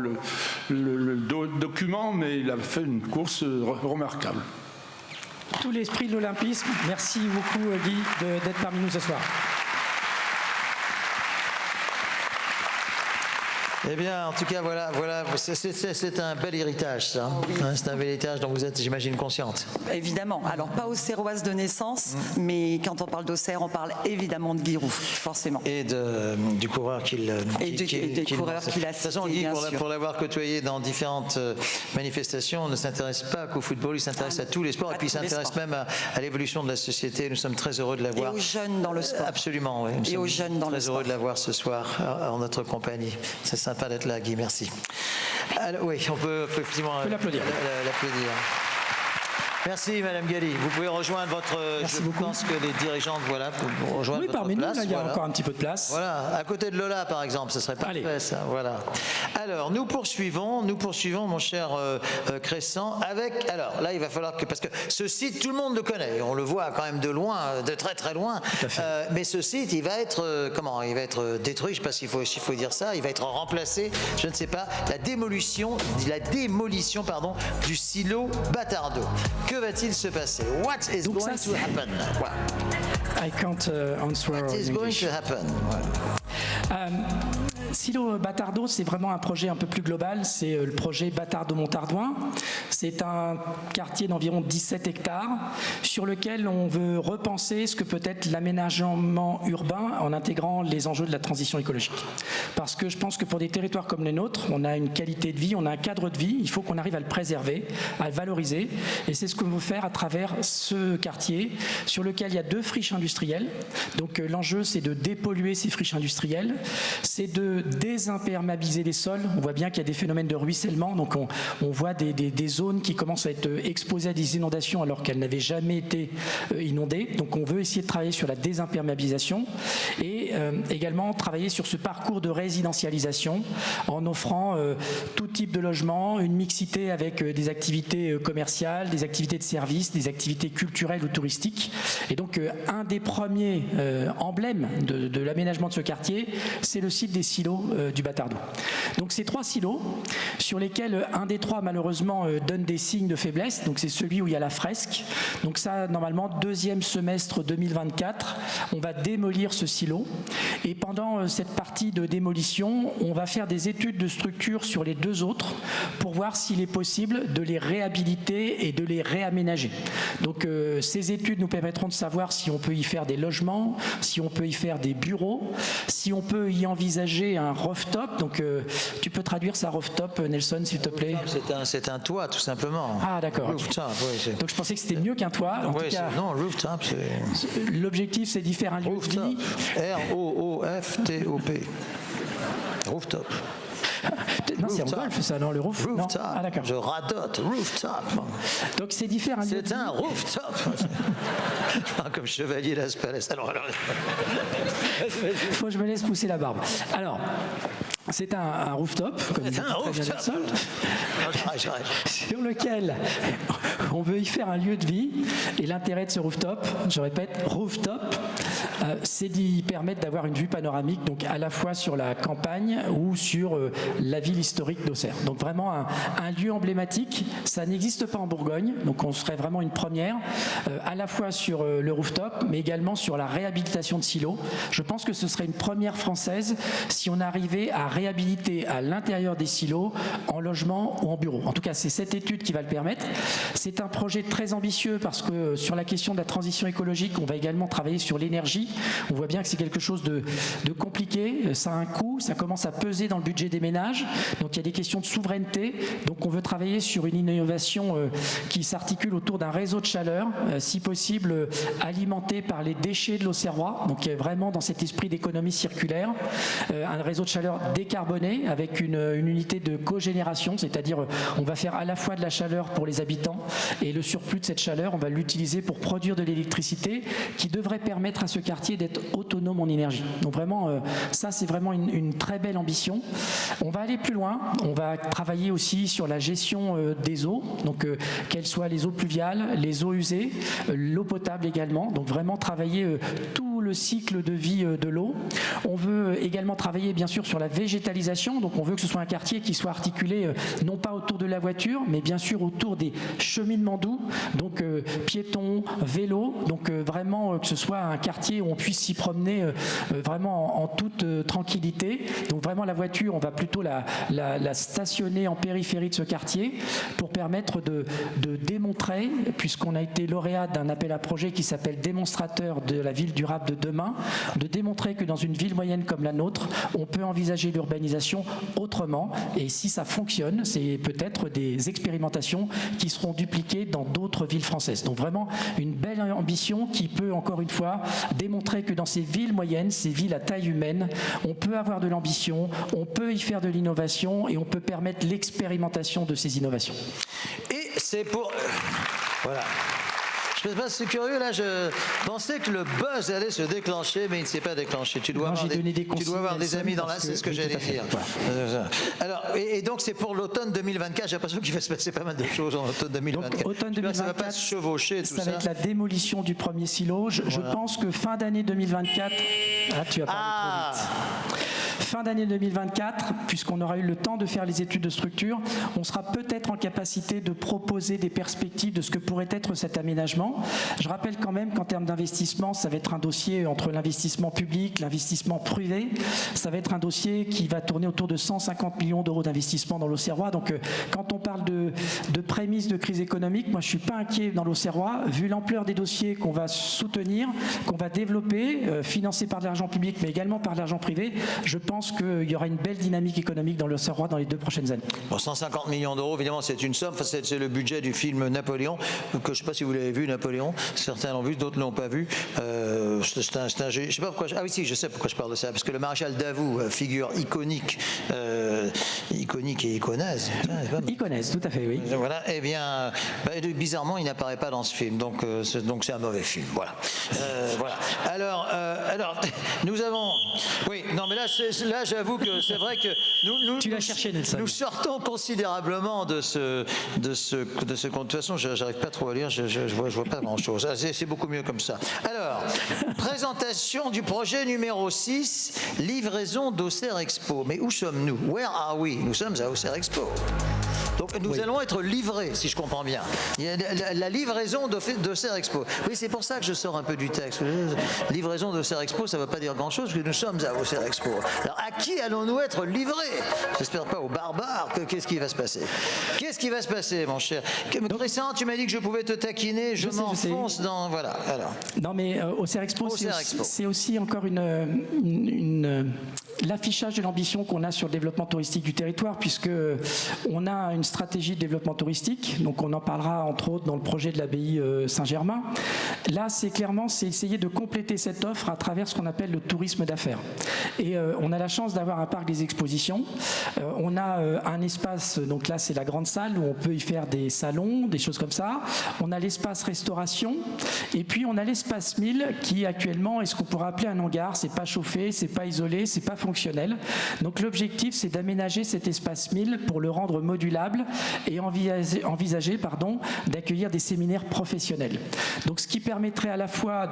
le document, mais il a fait une course remarquable. Tout l'esprit de l'olympisme. Merci beaucoup Guy d'être parmi nous ce soir. Eh bien, en tout cas, voilà, c'est un bel héritage, ça. C'est un bel héritage dont vous êtes, j'imagine, consciente. Évidemment. Alors, pas auxerroise de naissance, mais quand on parle d'Auxerre, on parle évidemment de Guy Roux, forcément. Et du coureur qu'il a cité. De toute façon, Guy, pour l'avoir côtoyé dans différentes manifestations, ne s'intéresse pas qu'au football, il s'intéresse à tous les sports, et puis il s'intéresse même à l'évolution de la société. Nous sommes très heureux de l'avoir. Et aux jeunes dans le sport. Absolument, oui. Et aux jeunes dans le sport. Très heureux de l'avoir ce soir en notre compagnie. C'est sympa d'être là, Guy, merci. Alors, oui, on peut effectivement l'applaudir. Merci, Madame Galli. Vous pouvez rejoindre votre... Merci beaucoup. Pense que les dirigeantes, pour rejoindre votre parmi place. Nous, là, il y a encore un petit peu de place. Voilà, à côté de Lola, par exemple, ce serait parfait, ça. Voilà. Alors, nous poursuivons, mon cher Crescent, avec... Alors, là, il va falloir que... Parce que ce site, tout le monde le connaît. On le voit quand même de loin, de très très loin. Mais ce site, il va être... Il va être détruit, je ne sais pas s'il faut dire ça. Il va être remplacé, je ne sais pas, la démolition du silo Batardeau. Que va-t-il se passer? What is going to happen? I can't answer. What is going to happen? Silo Batardeau, c'est vraiment un projet un peu plus global. C'est le projet Batardeau-Montardouin. C'est un quartier d'environ 17 hectares sur lequel on veut repenser ce que peut être l'aménagement urbain en intégrant les enjeux de la transition écologique. Parce que je pense que pour des territoires comme les nôtres, on a une qualité de vie, on a un cadre de vie, il faut qu'on arrive à le préserver, à le valoriser. Et c'est ce qu'on veut faire à travers ce quartier sur lequel il y a 2 friches industrielles. Donc l'enjeu, c'est de dépolluer ces friches industrielles, c'est de désimperméabiliser les sols. On voit bien qu'il y a des phénomènes de ruissellement, donc on voit des zones qui commencent à être exposées à des inondations alors qu'elles n'avaient jamais été inondées. Donc on veut essayer de travailler sur la désimperméabilisation et également travailler sur ce parcours de résidentialisation en offrant tout type de logement, une mixité avec des activités commerciales, des activités de services, des activités culturelles ou touristiques. Et donc un des premiers emblèmes de l'aménagement de ce quartier, c'est le site des silos du Batardeau. Donc ces 3 silos sur lesquels un des 3 malheureusement donne des signes de faiblesse, donc c'est celui où il y a la fresque. Donc ça, normalement, 2e semestre 2024, on va démolir ce silo. Et pendant cette partie de démolition, on va faire des études de structure sur les 2 autres pour voir s'il est possible de les réhabiliter et de les réaménager. Donc ces études nous permettront de savoir si on peut y faire des logements, si on peut y faire des bureaux, si on peut y envisager un rooftop. Donc tu peux traduire ça rooftop, Nelson, s'il te plaît? C'est un toit, tout simplement. Ah d'accord. Rooftop, oui, donc je pensais que c'était mieux qu'un toit. En tout cas, non, rooftop, c'est... L'objectif, c'est d'y faire un lieu de vie. R-O-O-F-T-O-P. Rooftop. Non, c'est en golf, ça, non, le roof. Rooftop. Non. Ah, d'accord. Je radote, rooftop. Donc c'est différent. C'est un rooftop. Je parle comme Chevalier Las Palais. Alors. Faut que je me laisse pousser la barbe. Alors. C'est un rooftop, comme dit très bien Nelson, sur lequel on veut y faire un lieu de vie. Et l'intérêt de ce rooftop, je répète, rooftop, c'est d'y permettre d'avoir une vue panoramique, donc à la fois sur la campagne ou sur la ville historique d'Auxerre. Donc vraiment un lieu emblématique. Ça n'existe pas en Bourgogne, donc on serait vraiment une première, à la fois sur le rooftop, mais également sur la réhabilitation de silos. Je pense que ce serait une première française si on arrivait à réhabiliter à l'intérieur des silos en logement ou en bureau. En tout cas, c'est cette étude qui va le permettre. C'est un projet très ambitieux parce que sur la question de la transition écologique, on va également travailler sur l'énergie. On voit bien que c'est quelque chose de compliqué. Ça a un coût, ça commence à peser dans le budget des ménages. Donc il y a des questions de souveraineté. Donc on veut travailler sur une innovation qui s'articule autour d'un réseau de chaleur, si possible alimenté par les déchets de l'Auxerrois. Donc vraiment dans cet esprit d'économie circulaire. Un réseau de chaleur décarboné avec une unité de cogénération, c'est-à-dire on va faire à la fois de la chaleur pour les habitants et le surplus de cette chaleur, on va l'utiliser pour produire de l'électricité qui devrait permettre à ce quartier d'être autonome en énergie. Donc vraiment, ça c'est vraiment une très belle ambition. On va aller plus loin, on va travailler aussi sur la gestion des eaux, donc qu'elles soient les eaux pluviales, les eaux usées, l'eau potable également, donc vraiment travailler tout le cycle de vie de l'eau. On veut également travailler bien sûr sur la végétalisation, donc on veut que ce soit un quartier qui soit articulé non pas autour de la voiture, mais bien sûr autour des cheminements doux, donc piétons, vélos, donc vraiment que ce soit un quartier où on puisse s'y promener vraiment en toute tranquillité. Donc vraiment la voiture, on va plutôt la stationner en périphérie de ce quartier pour permettre de démontrer, puisqu'on a été lauréat d'un appel à projet qui s'appelle Démonstrateur de la ville durable de demain, de démontrer que dans une ville moyenne comme la nôtre, on peut envisager l'urbanisation autrement. Et si ça fonctionne, c'est peut-être des expérimentations qui seront dupliquées dans d'autres villes françaises. Donc vraiment une belle ambition qui peut encore une fois démontrer que dans ces villes moyennes, ces villes à taille humaine, on peut avoir de l'ambition, on peut y faire de l'innovation et on peut permettre l'expérimentation de ces innovations. Et c'est pour... Voilà. Je ne sais pas, c'est curieux, là, je pensais que le buzz allait se déclencher, mais il ne s'est pas déclenché. Tu dois avoir des amis dans la... C'est ce que j'allais dire. Voilà. Alors, et donc, c'est pour l'automne 2024. J'ai l'impression qu'il va se passer pas mal de choses en automne 2024. Donc, automne 2024, ça ne va pas se chevaucher, tout ça. Ça va être la démolition du premier silo. Je pense que fin d'année 2024... Ah, tu as parlé trop vite. Fin d'année 2024, puisqu'on aura eu le temps de faire les études de structure, on sera peut-être en capacité de proposer des perspectives de ce que pourrait être cet aménagement. Je rappelle quand même qu'en termes d'investissement, ça va être un dossier entre l'investissement public, l'investissement privé. Ça va être un dossier qui va tourner autour de 150 millions d'euros d'investissement dans l'Auxerrois. Donc quand on parle de prémices de crise économique, moi je ne suis pas inquiet dans l'Auxerrois, vu l'ampleur des dossiers qu'on va soutenir, qu'on va développer, financés par de l'argent public, mais également par de l'argent privé. Je pense qu'il y aura une belle dynamique économique dans l'Auxerrois dans les 2 prochaines années. Bon, 150 millions d'euros, évidemment, c'est une somme. Enfin, c'est le budget du film Napoléon, que je ne sais pas si vous l'avez vu, Napoléon. Certains l'ont vu, d'autres ne l'ont pas vu. Je sais pas pourquoi. Ah oui, si, je sais pourquoi je parle de ça. Parce que le maréchal Davout, figure iconique et iconaise. Iconaise, tout à fait, oui. Voilà, eh bien, bizarrement, il n'apparaît pas dans ce film. Donc c'est un mauvais film. Voilà. Voilà. Alors, nous avons. Oui, non, mais là, j'avoue que c'est vrai que tu l'as cherché, Nelson. Nous sortons considérablement de ce compte. De toute façon, j'arrive pas trop à lire, je vois pas grand-chose. C'est beaucoup mieux comme ça. Alors, présentation du projet numéro 6, livraison d'Auxerre Expo. Mais où sommes-nous? Where are we? Nous sommes à Auxerre Expo. Donc nous allons être livrés, si je comprends bien. Il y a la livraison d'Auxerre Expo. Oui, c'est pour ça que je sors un peu du texte. Livraison d'Auxerre Expo, ça ne veut pas dire grand-chose, parce que nous sommes à Auxerre Expo. Alors à qui allons-nous être livrés? J'espère pas aux barbares. Qu'est-ce qui va se passer? Qu'est-ce qui va se passer, mon cher? Christian, tu m'as dit que je pouvais te taquiner, je m'enfonce dans... Voilà, alors. Non, mais Auxerre Expo, c'est aussi encore une l'affichage de l'ambition qu'on a sur le développement touristique du territoire, puisque on a une stratégie de développement touristique, donc on en parlera entre autres dans le projet de l'abbaye Saint-Germain. Là, c'est essayer de compléter cette offre à travers ce qu'on appelle le tourisme d'affaires. Et on a la chance d'avoir un parc des expositions. On a un espace, donc là c'est la grande salle où on peut y faire des salons, des choses comme ça. On a l'espace restauration, et puis on a l'espace 1000 qui actuellement est ce qu'on pourrait appeler un hangar. C'est pas chauffé, c'est pas isolé, c'est pas fonctionnel. Donc l'objectif, c'est d'aménager cet espace 1000 pour le rendre modulable et envisager d'accueillir des séminaires professionnels. Donc ce qui permettrait à la fois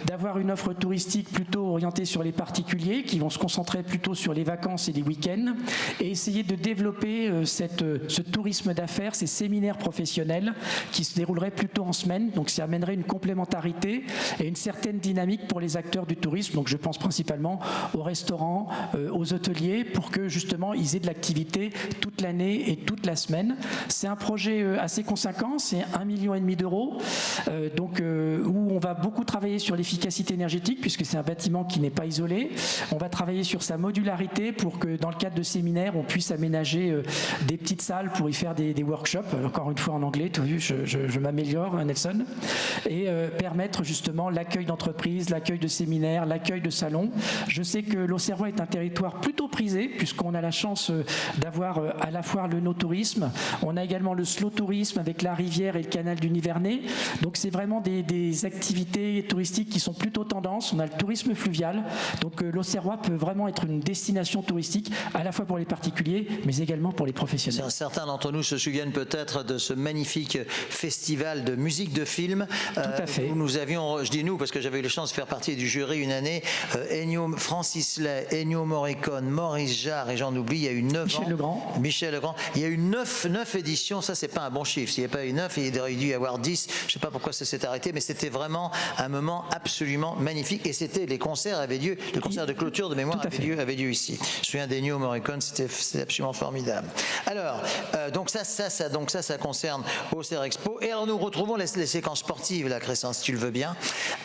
d'avoir une offre touristique plutôt orientée sur les particuliers qui vont se concentrer plutôt sur les vacances et les week-ends, et essayer de développer ce tourisme d'affaires, ces séminaires professionnels qui se dérouleraient plutôt en semaine. Donc ça amènerait une complémentarité et une certaine dynamique pour les acteurs du tourisme. Donc je pense principalement aux restaurants, aux hôteliers, pour que justement ils aient de l'activité toute l'année et toute la semaine. C'est un projet assez conséquent, c'est 1,5 million d'euros, où on va beaucoup travailler sur l'efficacité énergétique puisque c'est un bâtiment qui n'est pas isolé. On va travailler sur sa modularité pour que dans le cadre de séminaires, on puisse aménager des petites salles pour y faire des workshops, encore une fois en anglais, tu as vu, je m'améliore, Nelson, et permettre justement l'accueil d'entreprises, l'accueil de séminaires, l'accueil de salons. Je sais que l'Auxerrois est un territoire plutôt prisé puisqu'on a la chance d'avoir à la fois le no-tourisme, on a également le slow tourisme avec la rivière et le canal du Nivernais. Donc c'est vraiment des activités touristiques qui sont plutôt tendance. On a le tourisme fluvial, donc l'Auxerrois peut vraiment être une destination touristique à la fois pour les particuliers mais également pour les professionnels. Certains d'entre nous se souviennent peut-être de ce magnifique festival de musique de film. Tout à fait. Où nous avions, je dis nous parce que j'avais eu la chance de faire partie du jury une année, Francis Lay, Ennio Morricone, Maurice Jarre et j'en oublie, il y a eu 9 ans. Michel Legrand. Il y a eu 9 éditions, ça c'est pas un bon chiffre. S'il n'y a pas eu 9, il aurait dû y avoir 10. Je ne sais pas pourquoi ça s'est arrêté, mais c'était vraiment un moment absolument magnifique. Et c'était, les concerts avaient lieu, le concert de clôture de mémoire avait lieu ici. Je me souviens d'Ennio Morricone, c'était absolument formidable. Alors, donc ça concerne Auxerre Expo. Et alors nous retrouvons les séquences sportives, là, Crescent, si tu le veux bien,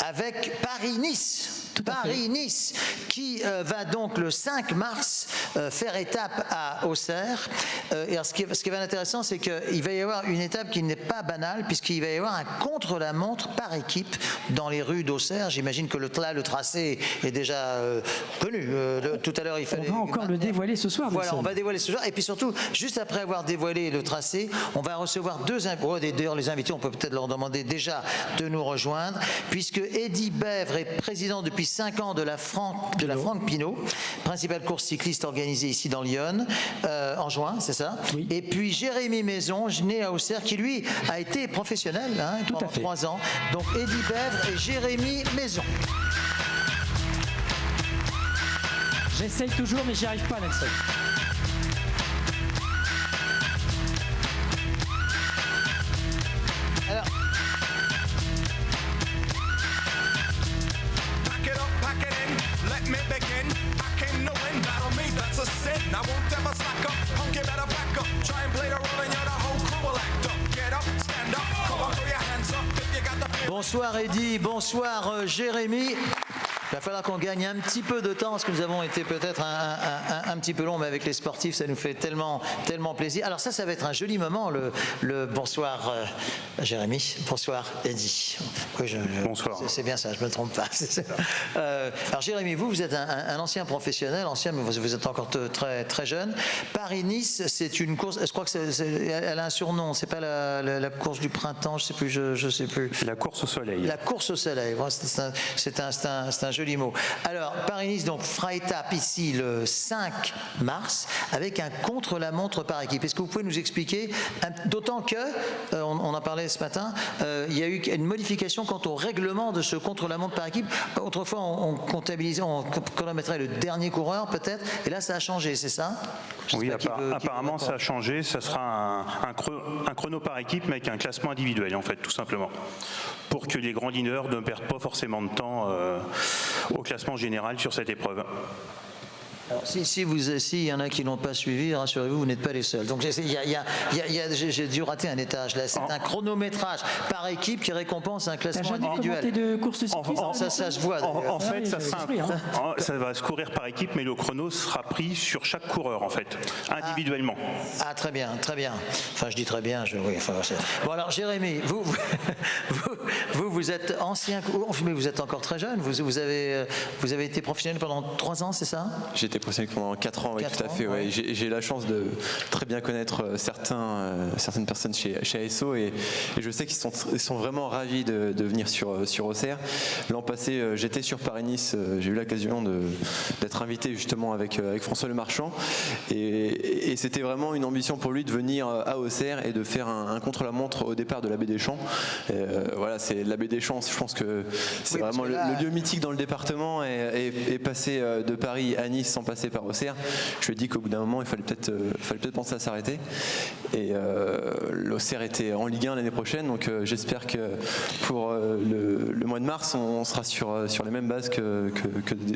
avec Paris-Nice. Paris-Nice, qui va donc le 5 mars faire étape à Auxerre. Et alors, ce qui va être intéressant, c'est qu'il va y avoir une étape qui n'est pas banale, puisqu'il va y avoir un contre-la-montre par équipe dans les rues d'Auxerre. J'imagine que le tracé est déjà connu. Tout à l'heure, il fallait... On va encore le dévoiler ce soir. Voilà, on va dévoiler ce soir. Et puis surtout, juste après avoir dévoilé le tracé, on va recevoir deux invités. D'ailleurs, les invités, on peut peut-être leur demander déjà de nous rejoindre, puisque Eddy Bèvre est président depuis 5 ans de la Franck Pinot, principale course cycliste organisée ici dans Lyon, en juin, c'est ça? Oui. Et puis Jérémy Maison, né à Auxerre, qui lui a été professionnel pendant 3 ans. Donc Eddy Bèvre et Jérémy Maison. J'essaye toujours, mais j'y arrive pas, Nelson. Alors, me begin. I came to win, battle me, that's a sin. I won't ever slack up, punk, you better back up. Try and play the role and you're the whole crew will act up. Get up, stand up, come on, throw your hands up if you got the feeling. Bonsoir Eddy, bonsoir Jérémy. Il va falloir qu'on gagne un petit peu de temps parce que nous avons été peut-être un petit peu long, mais avec les sportifs, ça nous fait tellement plaisir. Alors ça va être un joli moment, le bonsoir Jérémy, bonsoir Eddy. Oui, bonsoir. C'est bien ça, je ne me trompe pas. Alors Jérémy, vous êtes un ancien professionnel, mais vous êtes encore très, très jeune. Paris-Nice, c'est une course, je crois elle a un surnom, c'est pas la course du printemps, je sais plus. La course au soleil. La course au soleil, c'est un joli mot. Alors, Paris-Nice donc fera étape ici le 5 mars avec un contre-la-montre par équipe. Est-ce que vous pouvez nous expliquer, d'autant que, on en parlait ce matin, il y a eu une modification quant au règlement de ce contre-la-montre par équipe. Autrefois, on comptabilisait, on chronométrait le dernier coureur peut-être, et là ça a changé, c'est ça? Oui, apparemment ça a changé. Ça sera un chrono par équipe, mais avec un classement individuel en fait, tout simplement, pour que les grands leaders ne perdent pas forcément de temps au classement général sur cette épreuve. Alors, s'il y en a qui l'ont pas suivi, rassurez-vous, vous n'êtes pas les seuls. Donc j'ai dû rater un étage là. C'est un chronométrage par équipe qui récompense un classement individuel. De course cycliste, ça se voit. En fait, ça va se courir par équipe, mais le chrono sera pris sur chaque coureur en fait, individuellement. Ah très bien, très bien. Enfin je dis très bien. Oui, enfin, bon alors Jérémy, vous êtes ancien, mais vous êtes encore très jeune. Vous avez été professionnel pendant 3 ans, c'est ça? J'ai été professionnel pendant 4 ans, oui, tout à fait. Ouais. J'ai la chance de très bien connaître certaines personnes chez ASO et je sais qu'ils sont vraiment ravis de venir sur Auxerre. L'an passé, j'étais sur Paris-Nice, j'ai eu l'occasion d'être invité justement avec François Lemarchand et c'était vraiment une ambition pour lui de venir à Auxerre et de faire un contre-la-montre au départ de la baie des Champs. Voilà, c'est la baie des Champs, je pense que c'est vraiment le lieu mythique dans le département et passer de Paris à Nice sans passer par Auxerre, je lui ai dit qu'au bout d'un moment il fallait peut-être penser à s'arrêter et l'Auxerre était en Ligue 1 l'année prochaine, donc j'espère que pour le mois de mars on sera sur les mêmes bases que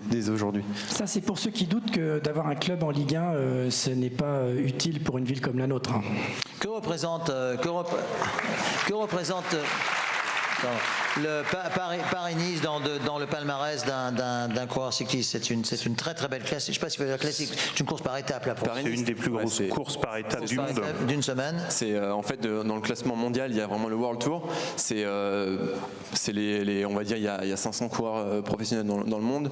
dès aujourd'hui. Ça c'est pour ceux qui doutent que d'avoir un club en Ligue 1 ce n'est pas utile pour une ville comme la nôtre. Que représente le Paris-Nice dans le palmarès d'un coureur cycliste? C'est une très très belle classe. Je ne sais pas si vous voyez la classique. C'est une course par étape là. C'est une des plus grosses courses par étape du monde. D'une semaine. C'est en fait dans le classement mondial, il y a vraiment le World Tour. C'est on va dire il y a 500 coureurs professionnels dans le monde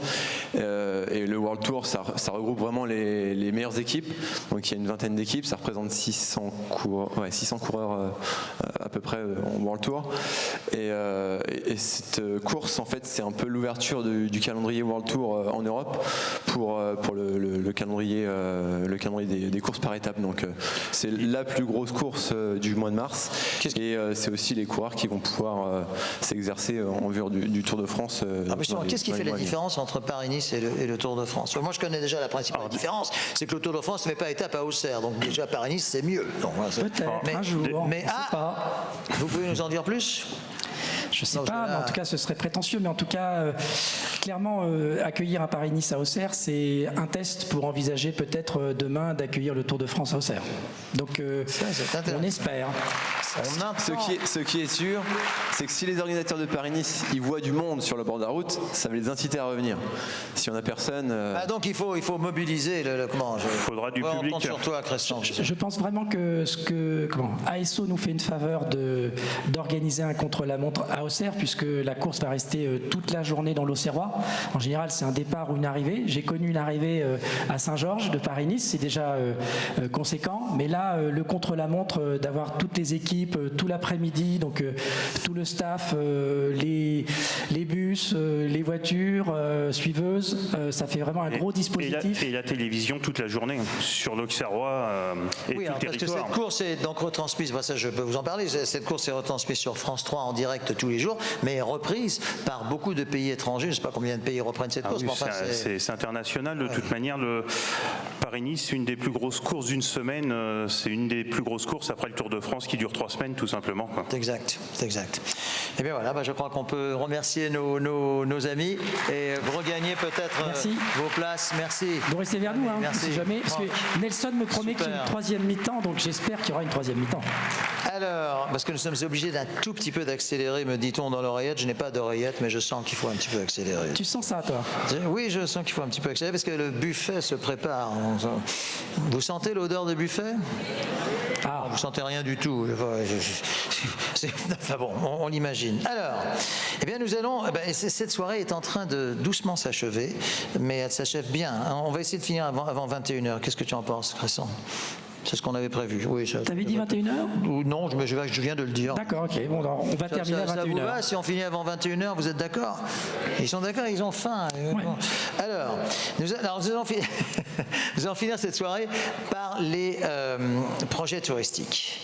et le World Tour ça regroupe vraiment les meilleures équipes. Donc il y a une vingtaine d'équipes, ça représente 600 coureurs à peu près en World Tour et cette course en fait c'est un peu l'ouverture du calendrier World Tour en Europe pour le calendrier des courses par étapes. Donc c'est la plus grosse course du mois de mars et c'est aussi les coureurs qui vont pouvoir s'exercer en vue du Tour de France. Qu'est-ce qui fait la différence entre Paris-Nice et le Tour de France? Moi je connais déjà la principale différence, c'est que le Tour de France ne fait pas étape à Auxerre, donc déjà Paris-Nice c'est mieux. Peut-être un jour. Mais vous pouvez nous en dire plus? Je ne sais pas, mais en tout cas ce serait prétentieux, mais en tout cas clairement accueillir un Paris-Nice à Auxerre c'est un test pour envisager peut-être demain d'accueillir le Tour de France à Auxerre. Donc on espère. Ce qui est sûr, c'est que si les organisateurs de Paris-Nice ils voient du monde sur le bord de la route, ça va les inciter à revenir. Si on n'a personne... donc il faut mobiliser il faudra du public. On compte sur toi, Christian. Je pense vraiment que ASO nous fait une faveur d'organiser un contre-la-montre à Auxerre, puisque la course va rester toute la journée dans l'Auxerrois. En général, c'est un départ ou une arrivée. J'ai connu une arrivée à Saint-Georges de Paris-Nice, c'est déjà conséquent. Mais là, le contre-la-montre, d'avoir toutes les équipes tout l'après-midi, donc tout le staff, les bus, les voitures suiveuses, ça fait vraiment un gros dispositif. Et la télévision toute la journée sur l'Auxerrois et tout le territoire. Parce que cette course est donc retransmise, ça je peux vous en parler, cette course est retransmise sur France 3 en direct tous les jours, mais reprise par beaucoup de pays étrangers. Je ne sais pas combien de pays reprennent cette course. Oui, c'est international de toute manière. Le Paris-Nice, c'est une des plus grosses courses d'une semaine. C'est une des plus grosses courses après le Tour de France qui dure 3 semaines tout simplement. C'est exact. Et bien voilà, je crois qu'on peut remercier nos amis et vous regagnez peut-être vos places. Merci. Vous restez vers nous, Merci. Si jamais, parce que Nelson me promet qu'il y a une 3e mi-temps, donc j'espère qu'il y aura une 3e mi-temps. Alors, parce que nous sommes obligés d'un tout petit peu d'accélérer, me dit-on dans l'oreillette. Je n'ai pas d'oreillette, mais je sens qu'il faut un petit peu accélérer. Tu sens ça, toi? Oui, je sens qu'il faut un petit peu accélérer parce que le buffet se prépare. Vous sentez l'odeur de buffet? Vous sentez rien du tout. Enfin bon, on l'imagine. Alors, nous allons. Cette soirée est en train de doucement s'achever, mais elle s'achève bien. On va essayer de finir avant 21h. Qu'est-ce que tu en penses, Cresson? C'est ce qu'on avait prévu. Oui, t'avais dit 21h? Non, je viens de le dire. D'accord, ok. Bon, alors, on va terminer à 21h. Ça vous va si on finit avant 21h? Vous êtes d'accord? Ils sont d'accord, ils ont faim. Ouais. Alors, nous allons finir cette soirée par les projets touristiques.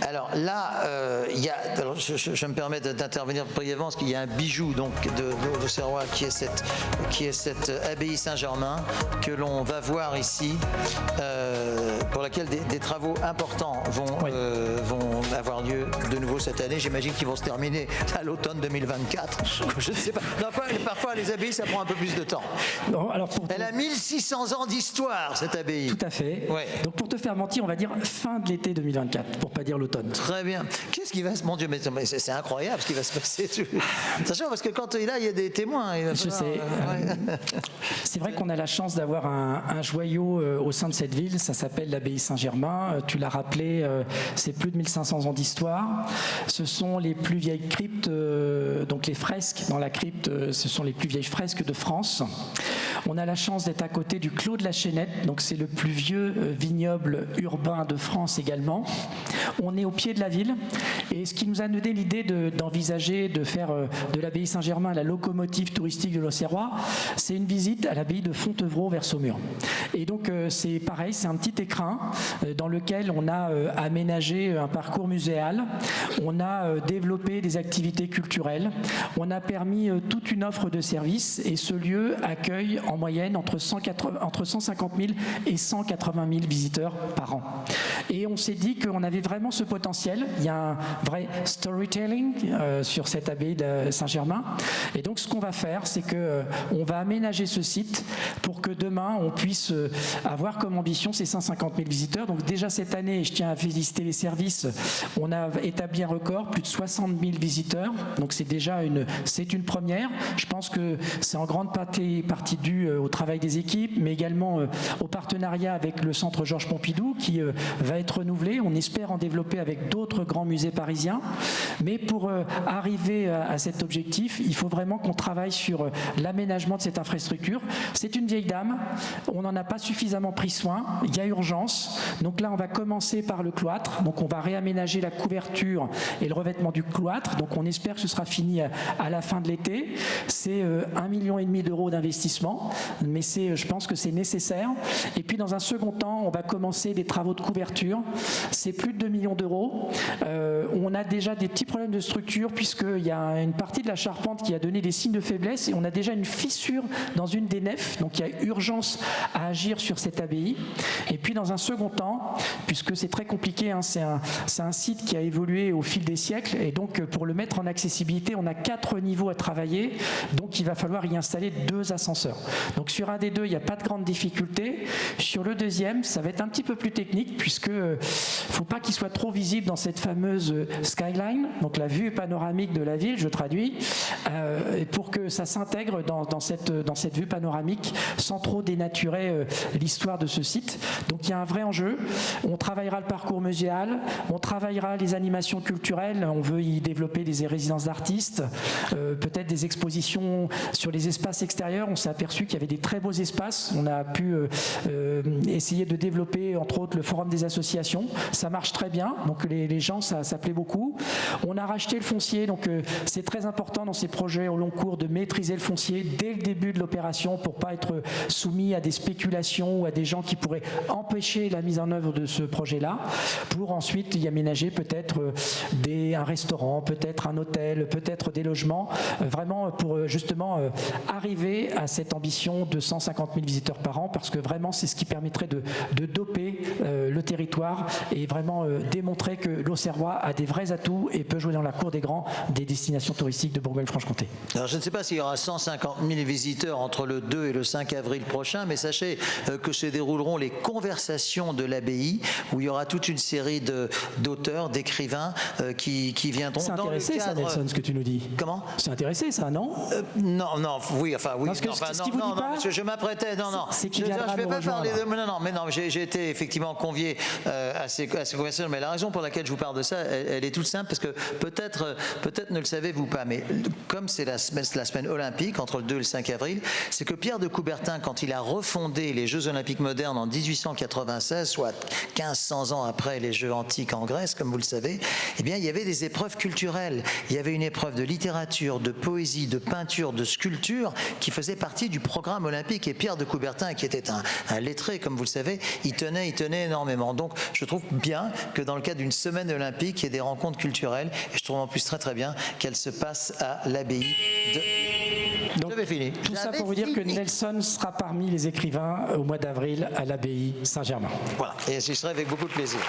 Alors là, je me permets d'intervenir brièvement parce qu'il y a un bijou donc de l'Auxerrois qui est cette abbaye Saint-Germain que l'on va voir ici, pour laquelle des travaux importants vont avoir lieu de nouveau cette année. J'imagine qu'ils vont se terminer à l'automne 2024. Je ne sais pas. Non, parfois, les abbayes, ça prend un peu plus de temps. Non, alors Elle a 1600 ans d'histoire, cette abbaye. Tout à fait. Ouais. Donc pour te faire mentir, on va dire fin de l'été 2024, pour pas dire l'automne. Très bien. Qu'est-ce qui va se... Mon Dieu, mais c'est incroyable ce qui va se passer. Attention, parce que quand il y a des témoins. Je sais. C'est vrai qu'on a la chance d'avoir un joyau au sein de cette ville. Ça s'appelle l'abbaye Saint-Germain. Tu l'as rappelé, c'est plus de 1500 ans d'histoire. Ce sont les plus vieilles cryptes, donc les fresques dans la crypte, ce sont les plus vieilles fresques de France. On a la chance d'être à côté du Clos de la Chaînette, donc c'est le plus vieux vignoble urbain de France également. On est au pied de la ville, et ce qui nous a donné l'idée d'envisager de faire de l'abbaye Saint-Germain la locomotive touristique de l'Auxerrois, c'est une visite à l'abbaye de Fontevraud vers Saumur. Et donc c'est pareil, c'est un petit écrin dans lequel on a aménagé un parcours muséal, on a développé des activités culturelles, on a permis toute une offre de services, et ce lieu accueille en moyenne entre 150 000 et 180 000 visiteurs par an. Et on s'est dit qu'on avait vraiment ce potentiel. Il y a un vrai storytelling sur cette abbaye de Saint-Germain. Et donc ce qu'on va faire, c'est qu'on va aménager ce site pour que demain on puisse avoir comme ambition ces 150 000 visiteurs. Donc déjà cette année, je tiens à féliciter les services, on a établi un record, plus de 60 000 visiteurs. Donc c'est déjà une première. Je pense que c'est en grande partie dû au travail des équipes, mais également au partenariat avec le Centre Georges Pompidou qui va être renouvelé. On espère en développer avec d'autres grands musées parisiens. Mais pour arriver à cet objectif, il faut vraiment qu'on travaille sur l'aménagement de cette infrastructure. C'est une vieille dame, on n'en a pas suffisamment pris soin, il y a urgence. Donc là, on va commencer par le cloître. Donc on va réaménager la couverture et le revêtement du cloître. Donc on espère que ce sera fini à la fin de l'été. C'est 1,5 million d'euros d'investissement, mais je pense que c'est nécessaire. Et puis dans un second temps, on va commencer des travaux de couverture. C'est plus de 2 millions d'euros. On a déjà des petits problèmes de structure puisqu'il y a une partie de la charpente qui a donné des signes de faiblesse et on a déjà une fissure dans une des nefs. Donc il y a urgence à agir sur cette abbaye. Et puis dans un second temps, puisque c'est très compliqué, hein, c'est un site qui a évolué au fil des siècles et donc pour le mettre en accessibilité, on a 4 niveaux à travailler. Donc il va falloir y installer 2 ascenseurs. Donc sur un des 2, il n'y a pas de grande difficulté. Sur le deuxième, ça va être un petit peu plus technique puisque faut pas qu'il soit trop visible dans cette fameuse skyline, donc la vue panoramique de la ville, je traduis, pour que ça s'intègre dans cette vue panoramique sans trop dénaturer l'histoire de ce site. Donc il y a un vrai enjeu. On travaillera le parcours muséal, on travaillera les animations culturelles, on veut y développer des résidences d'artistes, peut-être des expositions sur les espaces extérieurs. On s'est aperçu qu'il y avait des très beaux espaces. On a pu essayer de développer entre autres le forum des associations. Ça marche très bien, donc les gens, ça plaît beaucoup. On a racheté le foncier, donc c'est très important dans ces projets au long cours de maîtriser le foncier dès le début de l'opération pour pas être soumis à des spéculations ou à des gens qui pourraient empêcher la mise en œuvre de ce projet-là, pour ensuite y aménager peut-être un restaurant, peut-être un hôtel, peut-être des logements, vraiment pour justement arriver à cette ambition de 150 000 visiteurs par an, parce que vraiment c'est ce qui permettrait de doper le territoire et vraiment démontrer que l'Auxerrois a des vrais atouts et peut jouer dans la cour des grands des destinations touristiques de Bourgogne-Franche-Comté. Alors je ne sais pas s'il y aura 150 000 visiteurs entre le 2 et le 5 avril prochain, mais sachez que se dérouleront les conversations de l'abbaye, où il y aura toute une série d'auteurs, d'écrivains qui viendront dans le cadre... C'est intéressé ça, Nelson, ce que tu nous dis. Comment ? C'est intéressé ça, non ? Non, oui. Parce que ce qu'il vous dit pas, je m'apprêtais, c'est qu'il viendra je vais nous pas rejoindre. parler de... Non, j'ai été effectivement convié à ces conversations, mais la raison pour laquelle je vous parle de ça, elle est toute simple, parce que peut-être ne le savez-vous pas, mais comme c'est la semaine olympique, entre le 2 et le 5 avril, c'est que Pierre de Coubertin, quand il a refondé les Jeux olympiques modernes en 1896, soit 1500 ans après les Jeux antiques en Grèce, comme vous le savez, eh bien, il y avait des épreuves culturelles. Il y avait une épreuve de littérature, de poésie, de peinture, de sculpture qui faisait partie du programme olympique. Et Pierre de Coubertin, qui était un lettré, comme vous le savez, il tenait énormément. Donc, je trouve bien que dans le cadre d'une semaine olympique, il y ait des rencontres culturelles. Et je trouve en plus très très bien qu'elles se passent à l'abbaye de... Donc, j'avais fini. Tout ça pour vous dire que Nelson sera parmi les écrivains au mois d'avril à l'abbaye Saint-Germain. Voilà, et j'y serai avec beaucoup de plaisir.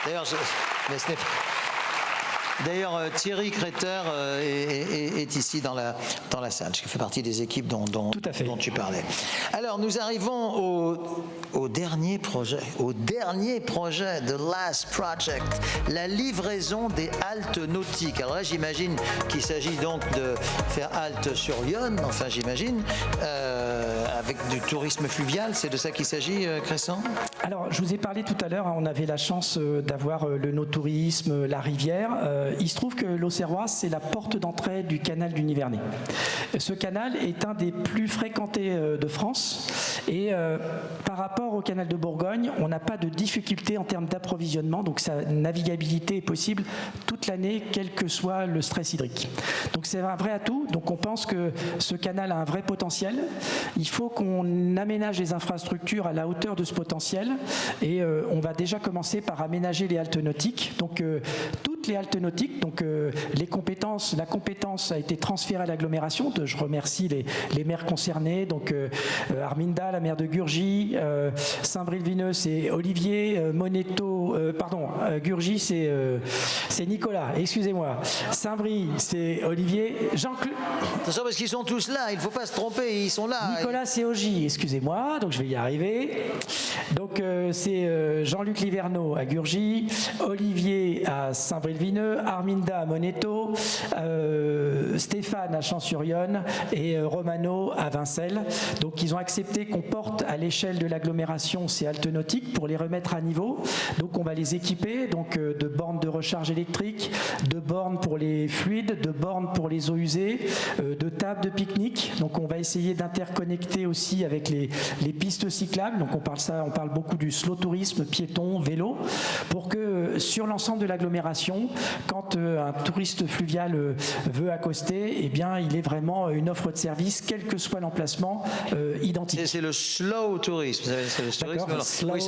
D'ailleurs, mais ce n'est pas... D'ailleurs, Thierry Créter est ici dans la salle, qui fait partie des équipes dont tu parlais. Alors, nous arrivons au dernier projet, The Last Project, la livraison des haltes nautiques. Alors là, j'imagine qu'il s'agit donc de faire halte sur Lyon, enfin j'imagine, avec du tourisme fluvial, c'est de ça qu'il s'agit, Cressan? Alors, je vous ai parlé tout à l'heure, on avait la chance d'avoir le no-tourisme, la rivière. Il se trouve que l'Auxerrois, c'est la porte d'entrée du canal du Nivernais. Ce canal est un des plus fréquentés de France et par rapport au canal de Bourgogne, on n'a pas de difficulté en termes d'approvisionnement, donc sa navigabilité est possible toute l'année, quel que soit le stress hydrique. Donc c'est un vrai atout, donc on pense que ce canal a un vrai potentiel. Il faut qu'on aménage les infrastructures à la hauteur de ce potentiel et on va déjà commencer par aménager les haltes nautiques. Donc toutes les haltes nautiques, donc la compétence a été transférée à l'agglomération. Je remercie les maires concernés, donc Arminda, la maire de Gurgy, Saint-Bril-Vineux, c'est Olivier, Moneto, Gurgy, c'est Nicolas, excusez-moi. Saint-Brie, c'est Olivier, Jean-Claude. Attention parce qu'ils sont tous là, il ne faut pas se tromper, ils sont là. Nicolas, c'est Ogy, excusez-moi, donc je vais y arriver. Donc c'est Jean-Luc Liverneau à Gurgy, Olivier à Saint-Bril-Vineux, Arminda à Moneto, Stéphane à Champs-sur-Yonne et Romano à Vincelles. Donc ils ont accepté qu'on porte à l'échelle de l'agglomération ces haltes nautiques pour les remettre à niveau. Donc on va les équiper donc, de bornes de recharge électrique, de bornes pour les fluides, de bornes pour les eaux usées, de tables de pique-nique. Donc on va essayer d'interconnecter aussi avec les pistes cyclables. Donc on parle beaucoup du slow tourisme, piéton, vélo, pour que sur l'ensemble de l'agglomération, quand un touriste fluvial veut accoster, eh bien il est vraiment une offre de service, quel que soit l'emplacement, identique. C'est le slow tourisme. C'est le tourisme. Oui,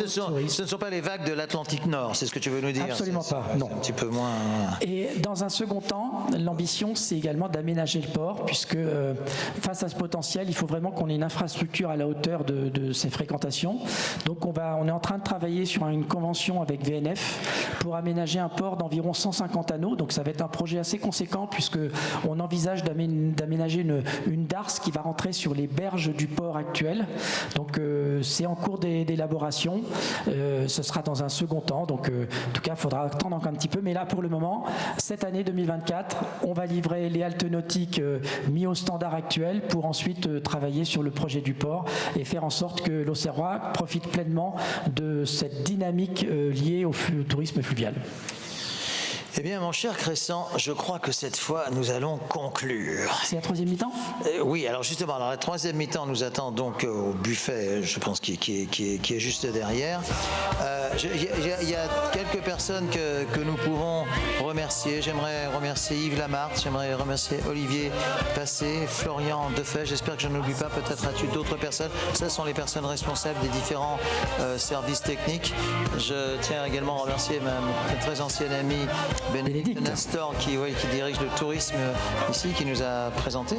ce ne sont pas les vagues de l'Atlantique Nord, c'est ce que tu veux nous dire? Absolument pas, non. Un petit peu moins. Et dans un second temps, l'ambition, c'est également d'aménager le port, puisque face à ce potentiel, il faut vraiment qu'on ait une infrastructure à la hauteur de ces fréquentations. Donc on est en train de travailler sur une convention avec VNF pour aménager un port d'environ 150 anneaux. Donc ça va être un projet assez conséquent, puisqu'on envisage d'aménager une darse qui va rentrer sur les berges du port actuel. Donc c'est en cours d'élaboration. Ce sera dans un second temps. Donc en tout cas, il faudra attendre encore un petit peu. Mais là, pour le moment, cette année 2024, on va livrer les haltes nautiques mis au standard actuel pour ensuite travailler sur le projet du port et faire en sorte que l'Auxerrois profite pleinement de cette dynamique liée au tourisme fluvial. Eh bien, mon cher Cressan, je crois que cette fois, nous allons conclure. C'est la troisième mi-temps ? Oui, alors justement, la troisième mi-temps nous attend donc au buffet, je pense, qui est juste derrière. Il y a quelques personnes que nous pouvons remercier. J'aimerais remercier Yves Lamarthe, j'aimerais remercier Olivier Passé, Florian Defay. J'espère que je n'oublie pas, peut-être as-tu d'autres personnes. Ce sont les personnes responsables des différents services techniques. Je tiens également à remercier ma très ancienne amie Bénédicte Nestor qui dirige le tourisme ici, qui nous a présenté.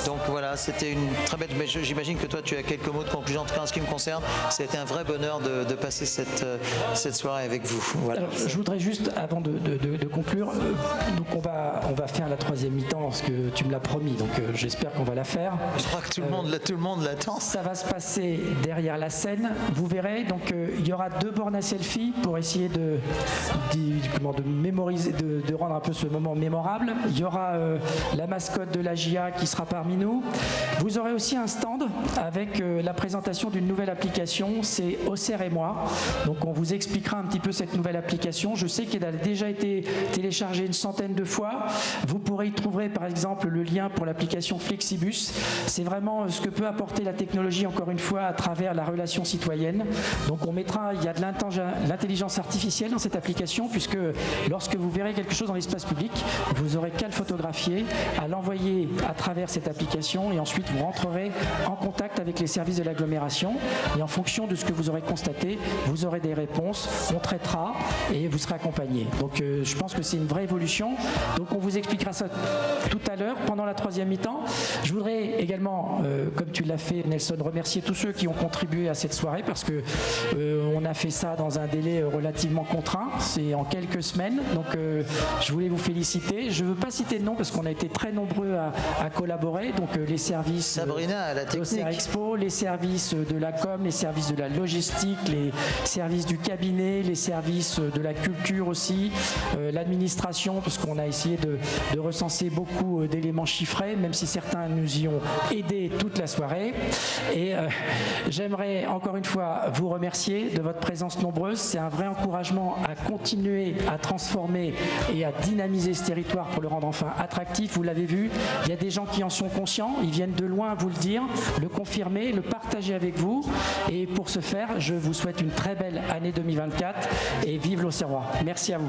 Donc voilà, c'était une très belle... Mais j'imagine que toi, tu as quelques mots de conclusion. En tout cas, en ce qui me concerne, c'était un vrai bonheur de passer cette soirée avec vous. Voilà. Alors, je voudrais juste, avant de conclure, donc on va faire la troisième mi-temps parce que tu me l'as promis, donc j'espère qu'on va la faire. Je crois que tout le monde l'attend. Ça va se passer derrière la scène. Vous verrez, donc il y aura 2 bornes à selfie pour essayer de mémoriser, de rendre un peu ce moment mémorable. Il y aura la mascotte de la GIA qui sera parmi nous. Vous aurez aussi un stand avec la présentation d'une nouvelle application, c'est Auxerre et moi. Donc on vous expliquera un petit peu cette nouvelle application. Je sais qu'elle a déjà été téléchargée une centaine de fois. Vous pourrez y trouver par exemple le lien pour l'application Flexibus. C'est vraiment ce que peut apporter la technologie, encore une fois, à travers la relation citoyenne. Donc il y a de l'intelligence artificielle dans cette application, puisque lorsque vous verrez quelque chose dans l'espace public, vous aurez qu'à le photographier, à l'envoyer à travers cette application, et ensuite vous rentrerez en contact avec les services de l'agglomération, et en fonction de ce que vous aurez constaté, vous aurez des réponses, on traitera et vous serez accompagné. Donc je pense pense que c'est une vraie évolution. Donc on vous expliquera ça tout à l'heure pendant la troisième mi-temps. Je voudrais également, comme tu l'as fait Nelson, remercier tous ceux qui ont contribué à cette soirée parce que on a fait ça dans un délai relativement contraint, c'est en quelques semaines. Donc je voulais vous féliciter. Je ne veux pas citer de nom parce qu'on a été très nombreux à collaborer. Donc les services Sabrina, la technique. Expo, les services de la com, les services de la logistique, les services du cabinet, les services de la culture aussi, l'administration, parce qu'on a essayé de recenser beaucoup d'éléments chiffrés, même si certains nous y ont aidés toute la soirée. Et j'aimerais encore une fois vous remercier de votre présence nombreuse. C'est un vrai encouragement à continuer à transformer et à dynamiser ce territoire pour le rendre enfin attractif. Vous l'avez vu, il y a des gens qui en sont conscients, ils viennent de loin vous le dire, le confirmer, le partager avec vous. Et pour ce faire, je vous souhaite une très belle année 2024 et vive l'Auxerrois. Merci à vous.